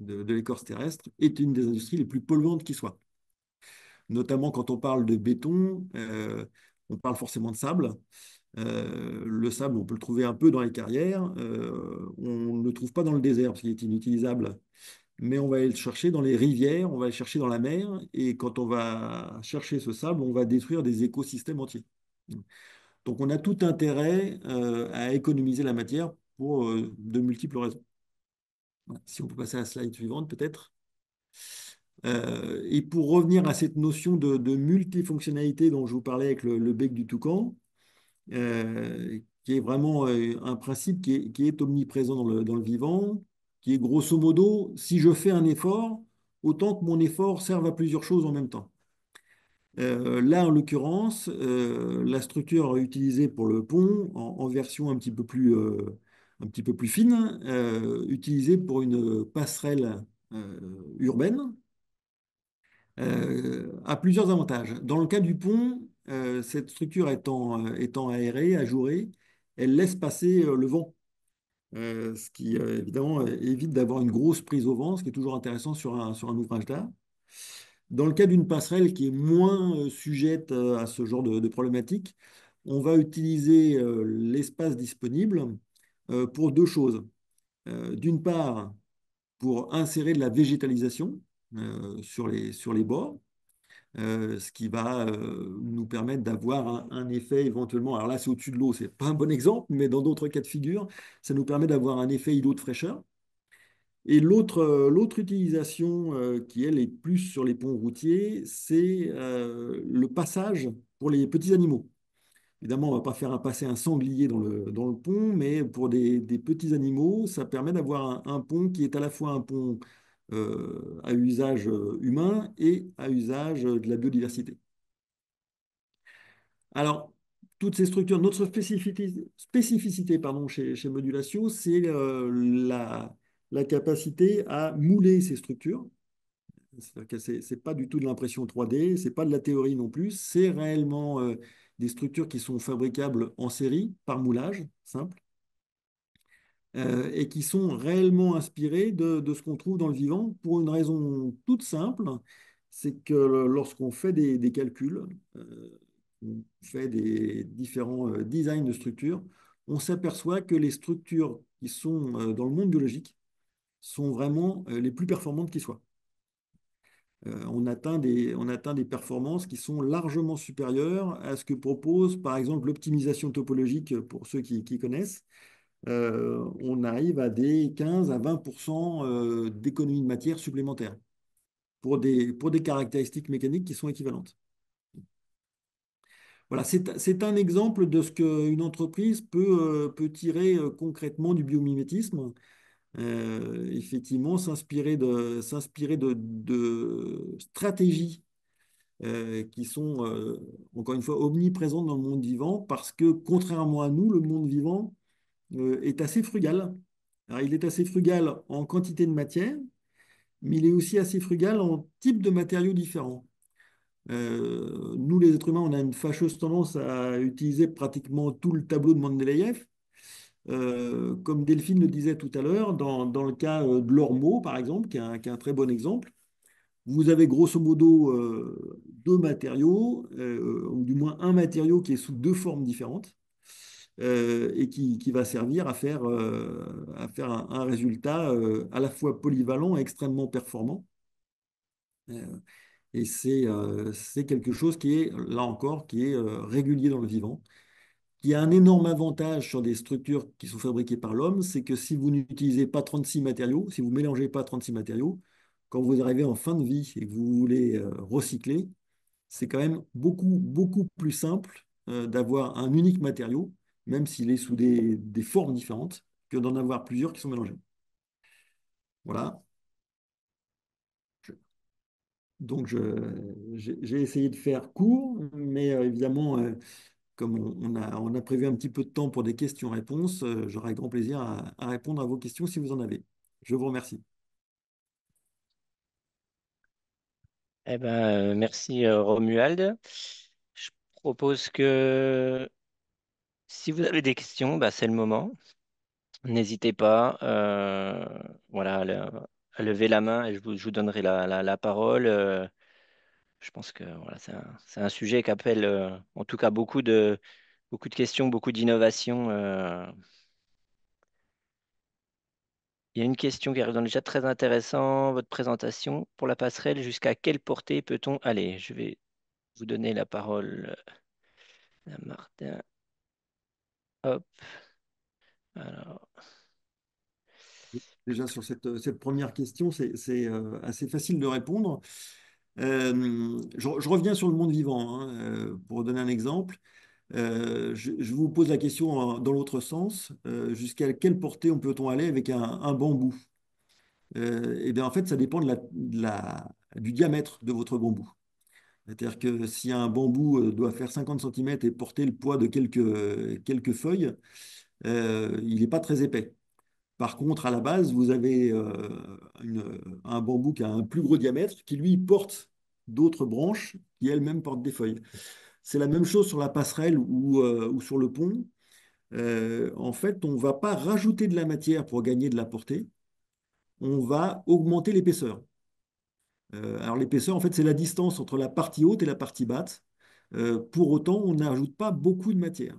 de l'écorce terrestre est une des industries les plus polluantes qui soit. Notamment quand on parle de béton, on parle forcément de sable. Le sable, on peut le trouver un peu dans les carrières. On ne le trouve pas dans le désert parce qu'il est inutilisable. Mais on va aller le chercher dans les rivières, on va le chercher dans la mer. Et quand on va chercher ce sable, on va détruire des écosystèmes entiers. Donc, on a tout intérêt à économiser la matière pour de multiples raisons. Voilà. Si on peut passer à la slide suivante, peut-être. Et pour revenir à cette notion de multifonctionnalité dont je vous parlais avec le bec du toucan, qui est vraiment un principe qui est omniprésent dans le vivant, qui est grosso modo, si je fais un effort, autant que mon effort serve à plusieurs choses en même temps. Là, en l'occurrence, la structure utilisée pour le pont, en version un petit peu plus fine, utilisée pour une passerelle urbaine, a plusieurs avantages. Dans le cas du pont, cette structure étant aérée, ajourée, elle laisse passer le vent, ce qui évidemment évite d'avoir une grosse prise au vent, ce qui est toujours intéressant sur un ouvrage d'art. Dans le cas d'une passerelle qui est moins sujette à ce genre de problématique, on va utiliser l'espace disponible pour deux choses. D'une part, pour insérer de la végétalisation sur les bords, ce qui va nous permettre d'avoir un effet éventuellement, alors là c'est au-dessus de l'eau, c'est pas un bon exemple, mais dans d'autres cas de figure, ça nous permet d'avoir un effet îlot de fraîcheur. Et l'autre utilisation qui, elle, est plus sur les ponts routiers, c'est le passage pour les petits animaux. Évidemment, on ne va pas faire passer un sanglier dans le pont, mais pour des petits animaux, ça permet d'avoir un pont qui est à la fois un pont à usage humain et à usage de la biodiversité. Alors, toutes ces structures, notre spécificité pardon, chez Modulatio, c'est la capacité à mouler ces structures. C'est-à-dire que ce n'est pas du tout de l'impression 3D, ce n'est pas de la théorie non plus, c'est réellement des structures qui sont fabricables en série par moulage simple et qui sont réellement inspirées de ce qu'on trouve dans le vivant pour une raison toute simple, c'est que lorsqu'on fait des calculs, on fait des différents designs de structures, on s'aperçoit que les structures qui sont dans le monde biologique sont vraiment les plus performantes qui soient. On atteint des performances qui sont largement supérieures à ce que propose, par exemple, l'optimisation topologique pour ceux qui connaissent. On arrive à des 15 à 20% d'économie de matière supplémentaire pour des caractéristiques mécaniques qui sont équivalentes. Voilà, c'est un exemple de ce qu'une entreprise peut tirer concrètement du biomimétisme. Effectivement, s'inspirer de stratégies qui sont, encore une fois, omniprésentes dans le monde vivant, parce que contrairement à nous, le monde vivant est assez frugal. Alors, il est assez frugal en quantité de matière, mais il est aussi assez frugal en type de matériaux différents. Nous, les êtres humains, on a une fâcheuse tendance à utiliser pratiquement tout le tableau de Mendeleïev. Comme Delphine le disait tout à l'heure, dans le cas de l'ormeau, par exemple, qui est un très bon exemple, vous avez grosso modo deux matériaux, ou du moins un matériau qui est sous deux formes différentes, et qui va servir à faire un résultat à la fois polyvalent et extrêmement performant. Euh, et c'est quelque chose qui est, là encore, qui est régulier dans le vivant, qui a un énorme avantage sur des structures qui sont fabriquées par l'homme, c'est que si vous n'utilisez pas 36 matériaux, si vous ne mélangez pas 36 matériaux, quand vous arrivez en fin de vie et que vous voulez recycler, c'est quand même beaucoup plus simple d'avoir un unique matériau, même s'il est sous des formes différentes, que d'en avoir plusieurs qui sont mélangés. Voilà. Je- Donc, j'ai essayé de faire court, mais évidemment, comme on a prévu un petit peu de temps pour des questions-réponses, j'aurai grand plaisir à répondre à vos questions si vous en avez. Je vous remercie. Eh ben, merci Romuald. Je propose que si vous avez des questions, bah, c'est le moment. N'hésitez pas voilà, à lever la main et je vous donnerai la parole. Je pense que voilà, c'est un sujet qui appelle en tout cas beaucoup de questions, beaucoup d'innovations. Il y a une question qui arrive dans le chat très intéressant. Votre présentation pour la passerelle, jusqu'à quelle portée peut-on aller? Je vais vous donner la parole à Martin. Hop. Alors, Déjà, sur cette première question, c'est assez facile de répondre. Je reviens sur le monde vivant, hein, pour donner un exemple. Je vous pose la question dans l'autre sens. Jusqu'à quelle portée peut-on aller avec un bambou? Eh bien, en fait, ça dépend du diamètre de votre bambou. C'est-à-dire que si un bambou doit faire 50 centimètres et porter le poids de quelques feuilles, il n'est pas très épais. Par contre, à la base, vous avez un bambou qui a un plus gros diamètre, qui lui porte d'autres branches qui elles-mêmes portent des feuilles. C'est la même chose sur la passerelle ou sur le pont. En fait, on ne va pas rajouter de la matière pour gagner de la portée, on va augmenter l'épaisseur. Alors l'épaisseur, en fait, c'est la distance entre la partie haute et la partie basse. Pour autant, on n'ajoute pas beaucoup de matière.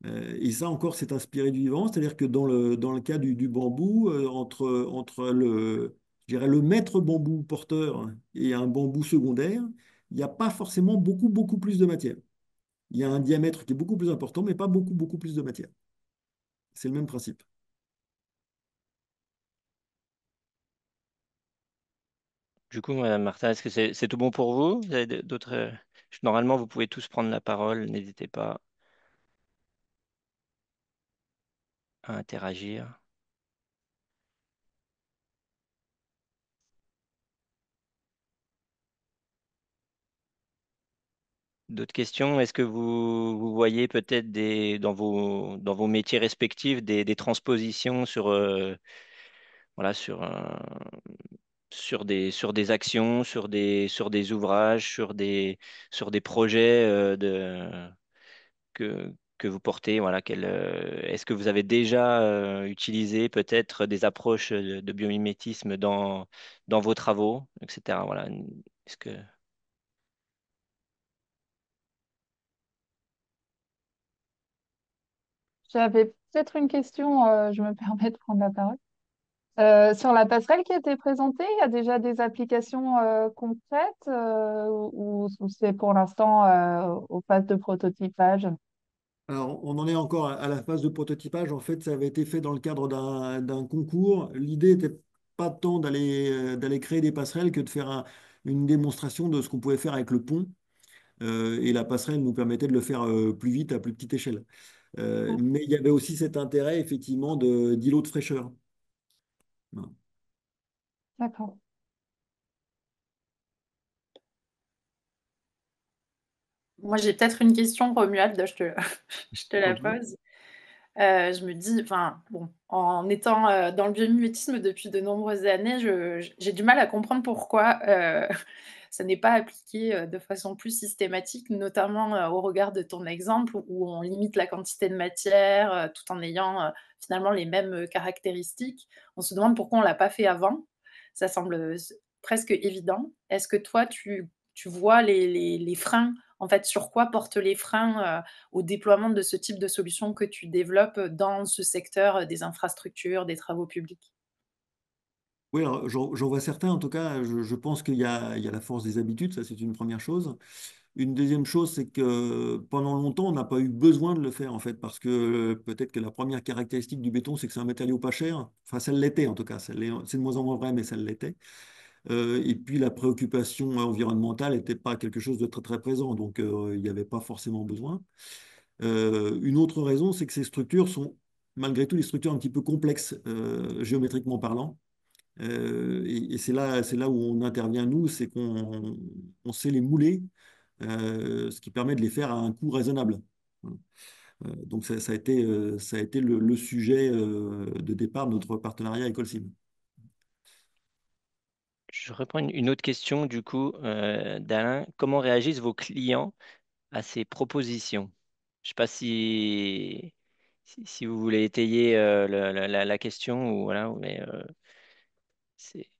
Et ça encore, c'est inspiré du vivant, c'est-à-dire que dans le cas du bambou, entre je dirais le maître bambou porteur et un bambou secondaire, il n'y a pas forcément beaucoup plus de matière. Il y a un diamètre qui est beaucoup plus important, mais pas beaucoup plus de matière. C'est le même principe. du coup, Madame Martin, est-ce que c'est tout bon pour vous? Vous avez d'autres. Normalement, vous pouvez tous prendre la parole. N'hésitez pas à interagir. D'autres questions? Est-ce que vous voyez peut-être dans vos métiers respectifs des transpositions sur, voilà, sur des actions, sur des ouvrages, sur des projets que vous portez? Voilà, est-ce que vous avez déjà utilisé peut-être des approches de biomimétisme dans vos travaux, etc. Voilà. Est-ce que... J'avais peut-être une question, je me permets de prendre la parole. Sur la passerelle qui a été présentée, il y a déjà des applications concrètes ou c'est pour l'instant aux phases de prototypage? Alors, on en est encore à la phase de prototypage. En fait, ça avait été fait dans le cadre d'un concours. L'idée n'était pas tant d'aller créer des passerelles que de faire une démonstration de ce qu'on pouvait faire avec le pont. Et la passerelle nous permettait de le faire plus vite, à plus petite échelle. Mais il y avait aussi cet intérêt, effectivement, d'îlot de fraîcheur. Voilà. D'accord. Moi, j'ai peut-être une question, Romuald, je te la Ok. pose. Je me dis, enfin, bon, en étant, dans le biomimétisme depuis de nombreuses années, j'ai du mal à comprendre pourquoi, ça n'est pas appliqué, de façon plus systématique, notamment, au regard de ton exemple où on limite la quantité de matière, tout en ayant, finalement les mêmes, caractéristiques. On se demande pourquoi on l'a pas fait avant. Ça semble, presque évident. Est-ce que toi, tu vois les freins, en fait, sur quoi portent les freins, au déploiement de ce type de solution que tu développes dans ce secteur des infrastructures, des travaux publics? Oui, alors, j'en vois certains, en tout cas, je pense qu'il y a la force des habitudes, ça c'est une première chose. Une deuxième chose, c'est que pendant longtemps, on n'a pas eu besoin de le faire, en fait, parce que peut-être que la première caractéristique du béton, c'est que c'est un matériau pas cher. Enfin, ça l'était, en tout cas. C'est de moins en moins vrai, mais ça l'était. Et puis, la préoccupation environnementale n'était pas quelque chose de très, très présent, donc il n'y avait pas forcément besoin. Une autre raison, c'est que ces structures sont, malgré tout, des structures un petit peu complexes, géométriquement parlant. Et c'est là où on intervient, nous, c'est qu'on sait les mouler, ce qui permet de les faire à un coût raisonnable. Voilà. Donc ça a été le sujet de départ de notre partenariat avec Holcim. Je reprends une autre question du coup d'Alain. Comment réagissent vos clients à ces propositions? Je ne sais pas si vous voulez étayer la question ou voilà, mais c'est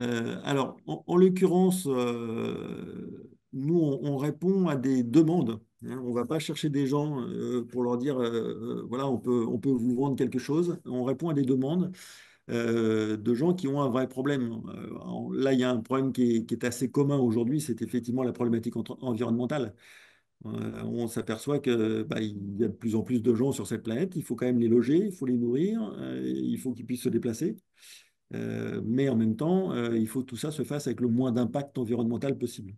Alors, en l'occurrence, nous, on répond à des demandes, hein. On ne va pas chercher des gens pour leur dire, voilà, on peut vous vendre quelque chose. On répond à des demandes de gens qui ont un vrai problème. Là, il y a un problème qui est assez commun aujourd'hui, c'est effectivement la problématique environnementale. On s'aperçoit que bah, il y a de plus en plus de gens sur cette planète. Il faut quand même les loger, il faut les nourrir, il faut qu'ils puissent se déplacer. Mais en même temps, il faut que tout ça se fasse avec le moins d'impact environnemental possible.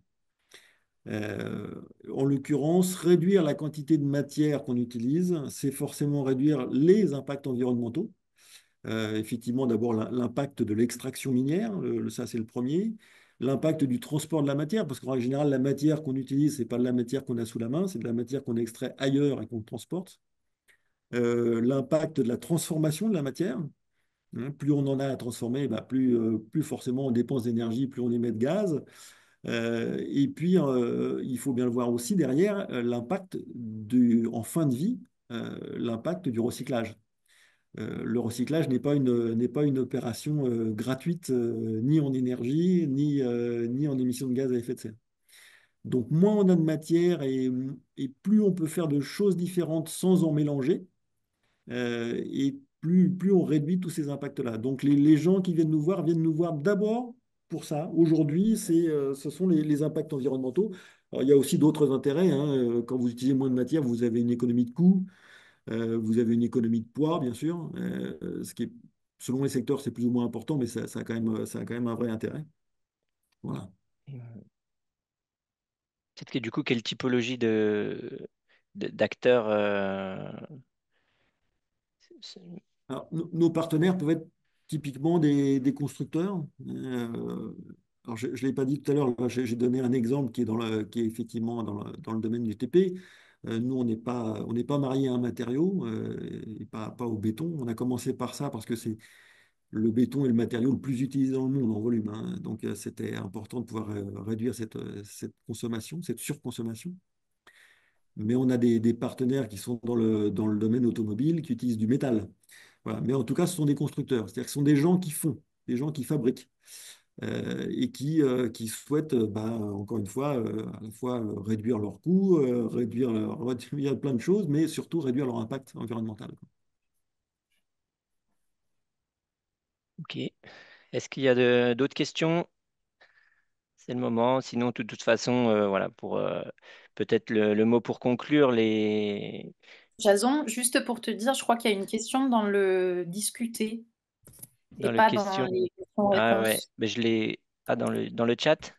En l'occurrence, réduire la quantité de matière qu'on utilise, c'est forcément réduire les impacts environnementaux. Effectivement, d'abord l'impact de l'extraction minière, ça c'est le premier. L'impact du transport de la matière, parce qu'en règle générale, la matière qu'on utilise, ce n'est pas de la matière qu'on a sous la main, c'est de la matière qu'on extrait ailleurs et qu'on transporte. L'impact de la transformation de la matière, hein. Plus on en a à transformer, bah, plus forcément on dépense d'énergie, plus on émet de gaz. Et puis, il faut bien le voir aussi derrière, l'impact en fin de vie, l'impact du recyclage. Le recyclage n'est pas une opération gratuite, ni en énergie, ni en émissions de gaz à effet de serre. Donc, moins on a de matière et plus on peut faire de choses différentes sans en mélanger, et plus on réduit tous ces impacts-là. Donc, les gens qui viennent nous voir d'abord pour ça. Aujourd'hui, ce sont les impacts environnementaux. Alors, il y a aussi d'autres intérêts, hein. Quand vous utilisez moins de matière, vous avez une économie de coût. Vous avez une économie de poids, bien sûr, ce qui est, selon les secteurs, c'est plus ou moins important, mais ça a quand même un vrai intérêt. Voilà. peut-être que du coup, quelle typologie d'acteurs c'est- Alors, nos partenaires peuvent être typiquement des constructeurs. Alors, je ne l'ai pas dit tout à l'heure, là, j'ai donné un exemple qui est effectivement dans le domaine du TP. Nous, on n'est pas marié à un matériau et pas au béton. On a commencé par ça parce que c'est le béton est le matériau le plus utilisé dans le monde en volume, hein. Donc, c'était important de pouvoir réduire cette consommation, cette surconsommation. Mais on a des partenaires qui sont dans le domaine automobile, qui utilisent du métal. Voilà. Mais en tout cas, ce sont des constructeurs, c'est-à-dire que ce sont des gens qui font, des gens qui fabriquent. et qui souhaitent, encore une fois, à la fois réduire leurs coûts, réduire plein de choses, mais surtout réduire leur impact environnemental. Ok. Est-ce qu'il y a d'autres questions? C'est le moment. Sinon, de toute façon, voilà, pour peut-être le mot pour conclure, Jason, juste pour te dire, je crois qu'il y a une question dans le discuter et dans les pas dans questions. les Ah ouais, questions-réponses. mais je l'ai. Ah, dans le chat?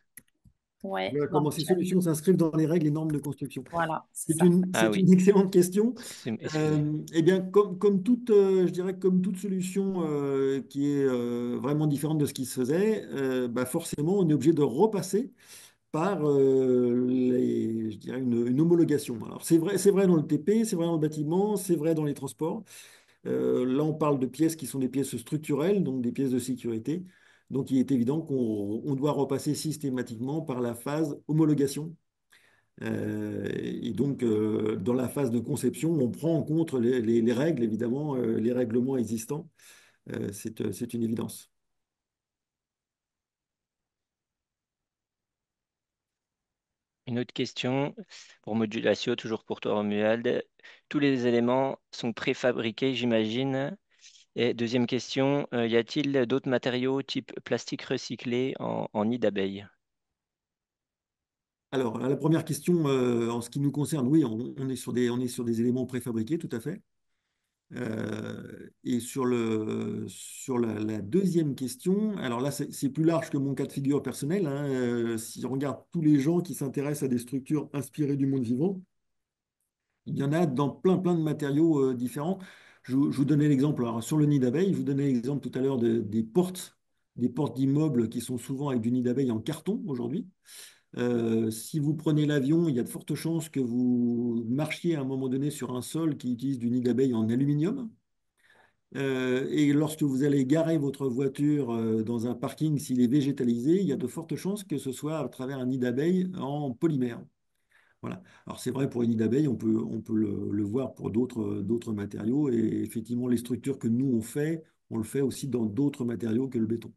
Ouais, Voilà, dans le comment ces chat. solutions s'inscrivent dans les règles et normes de construction? Voilà, c'est ça. Ah C'est oui, une excellente question. excusez. Eh bien, comme toute, je dirais, comme toute solution qui est vraiment différente de ce qui se faisait, forcément, on est obligé de repasser par je dirais une homologation. Alors, c'est vrai dans le TP, c'est vrai dans le bâtiment, c'est vrai dans les transports. Là, on parle de pièces qui sont des pièces structurelles, donc des pièces de sécurité. Donc, il est évident qu'on doit repasser systématiquement par la phase homologation. Et donc, dans la phase de conception, on prend en compte les règles, évidemment, les règlements existants. C'est une évidence. Une autre question pour Modulatio, toujours pour toi, Romuald. Tous les éléments sont préfabriqués, j'imagine. Et deuxième question, y a-t-il d'autres matériaux type plastique recyclé en nid d'abeille? Alors, à la première question, en ce qui nous concerne, oui, on est sur des éléments préfabriqués, tout à fait. Et sur la deuxième question, alors là, c'est plus large que mon cas de figure personnel, hein. Si on regarde tous les gens qui s'intéressent à des structures inspirées du monde vivant, il y en a dans plein de matériaux différents. Je vous donnais l'exemple, alors, sur le nid d'abeille, je vous donnais l'exemple tout à l'heure des portes d'immeubles qui sont souvent avec du nid d'abeille en carton aujourd'hui. Si vous prenez l'avion, il y a de fortes chances que vous marchiez à un moment donné sur un sol qui utilise du nid d'abeille en aluminium. Et lorsque vous allez garer votre voiture dans un parking, s'il est végétalisé, il y a de fortes chances que ce soit à travers un nid d'abeille en polymère. Voilà. Alors c'est vrai pour une nid d'abeille, on peut le voir pour d'autres matériaux. Et effectivement, les structures que nous on le fait aussi dans d'autres matériaux que le béton.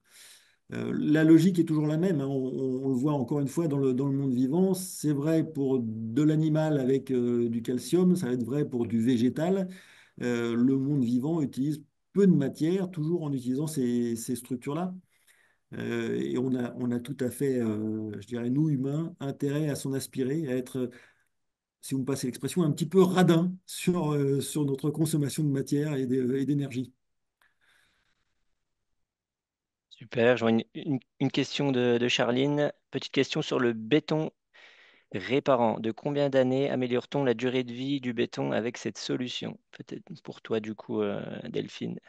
La logique est toujours la même, hein. On le voit encore une fois dans le monde vivant. C'est vrai pour de l'animal avec du calcium, ça va être vrai pour du végétal. Le monde vivant utilise peu de matière, toujours en utilisant ces structures-là. Et on a tout à fait, je dirais, nous humains, intérêt à s'en aspirer, à être, si vous me passez l'expression, un petit peu radin sur notre consommation de matière et d'énergie. Super, je vois une question de Charline. Petite question sur le béton réparant. De combien d'années améliore-t-on la durée de vie du béton avec cette solution? Peut-être pour toi, du coup, Delphine.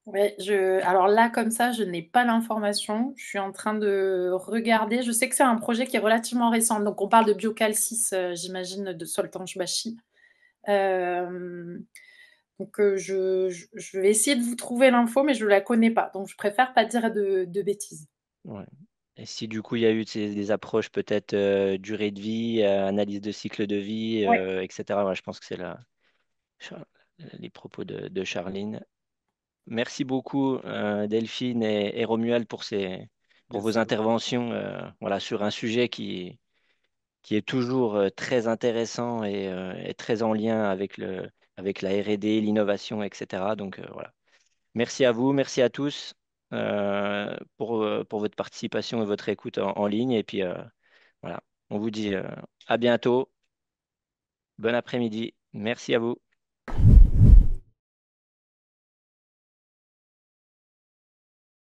Ouais, alors là, comme ça, je n'ai pas l'information. Je suis en train de regarder. Je sais que c'est un projet qui est relativement récent. Donc, on parle de Biocalcis, j'imagine, de Soltanche-Bachy. Euh, donc, je vais essayer de vous trouver l'info, mais je ne la connais pas. Donc, je préfère pas dire de bêtises. Ouais. Et si du coup il y a eu des approches peut-être durée de vie, analyse de cycle de vie, Ouais, etc. Ouais, je pense que c'est les propos de Charline. Merci beaucoup Delphine et Romuald pour vos Merci à vous. interventions voilà, sur un sujet qui est toujours très intéressant et très en lien avec la R&D, l'innovation, etc. Donc voilà. Merci à vous, merci à tous pour votre participation et votre écoute en ligne. Et puis voilà, on vous dit à bientôt. Bon après-midi. Merci à vous.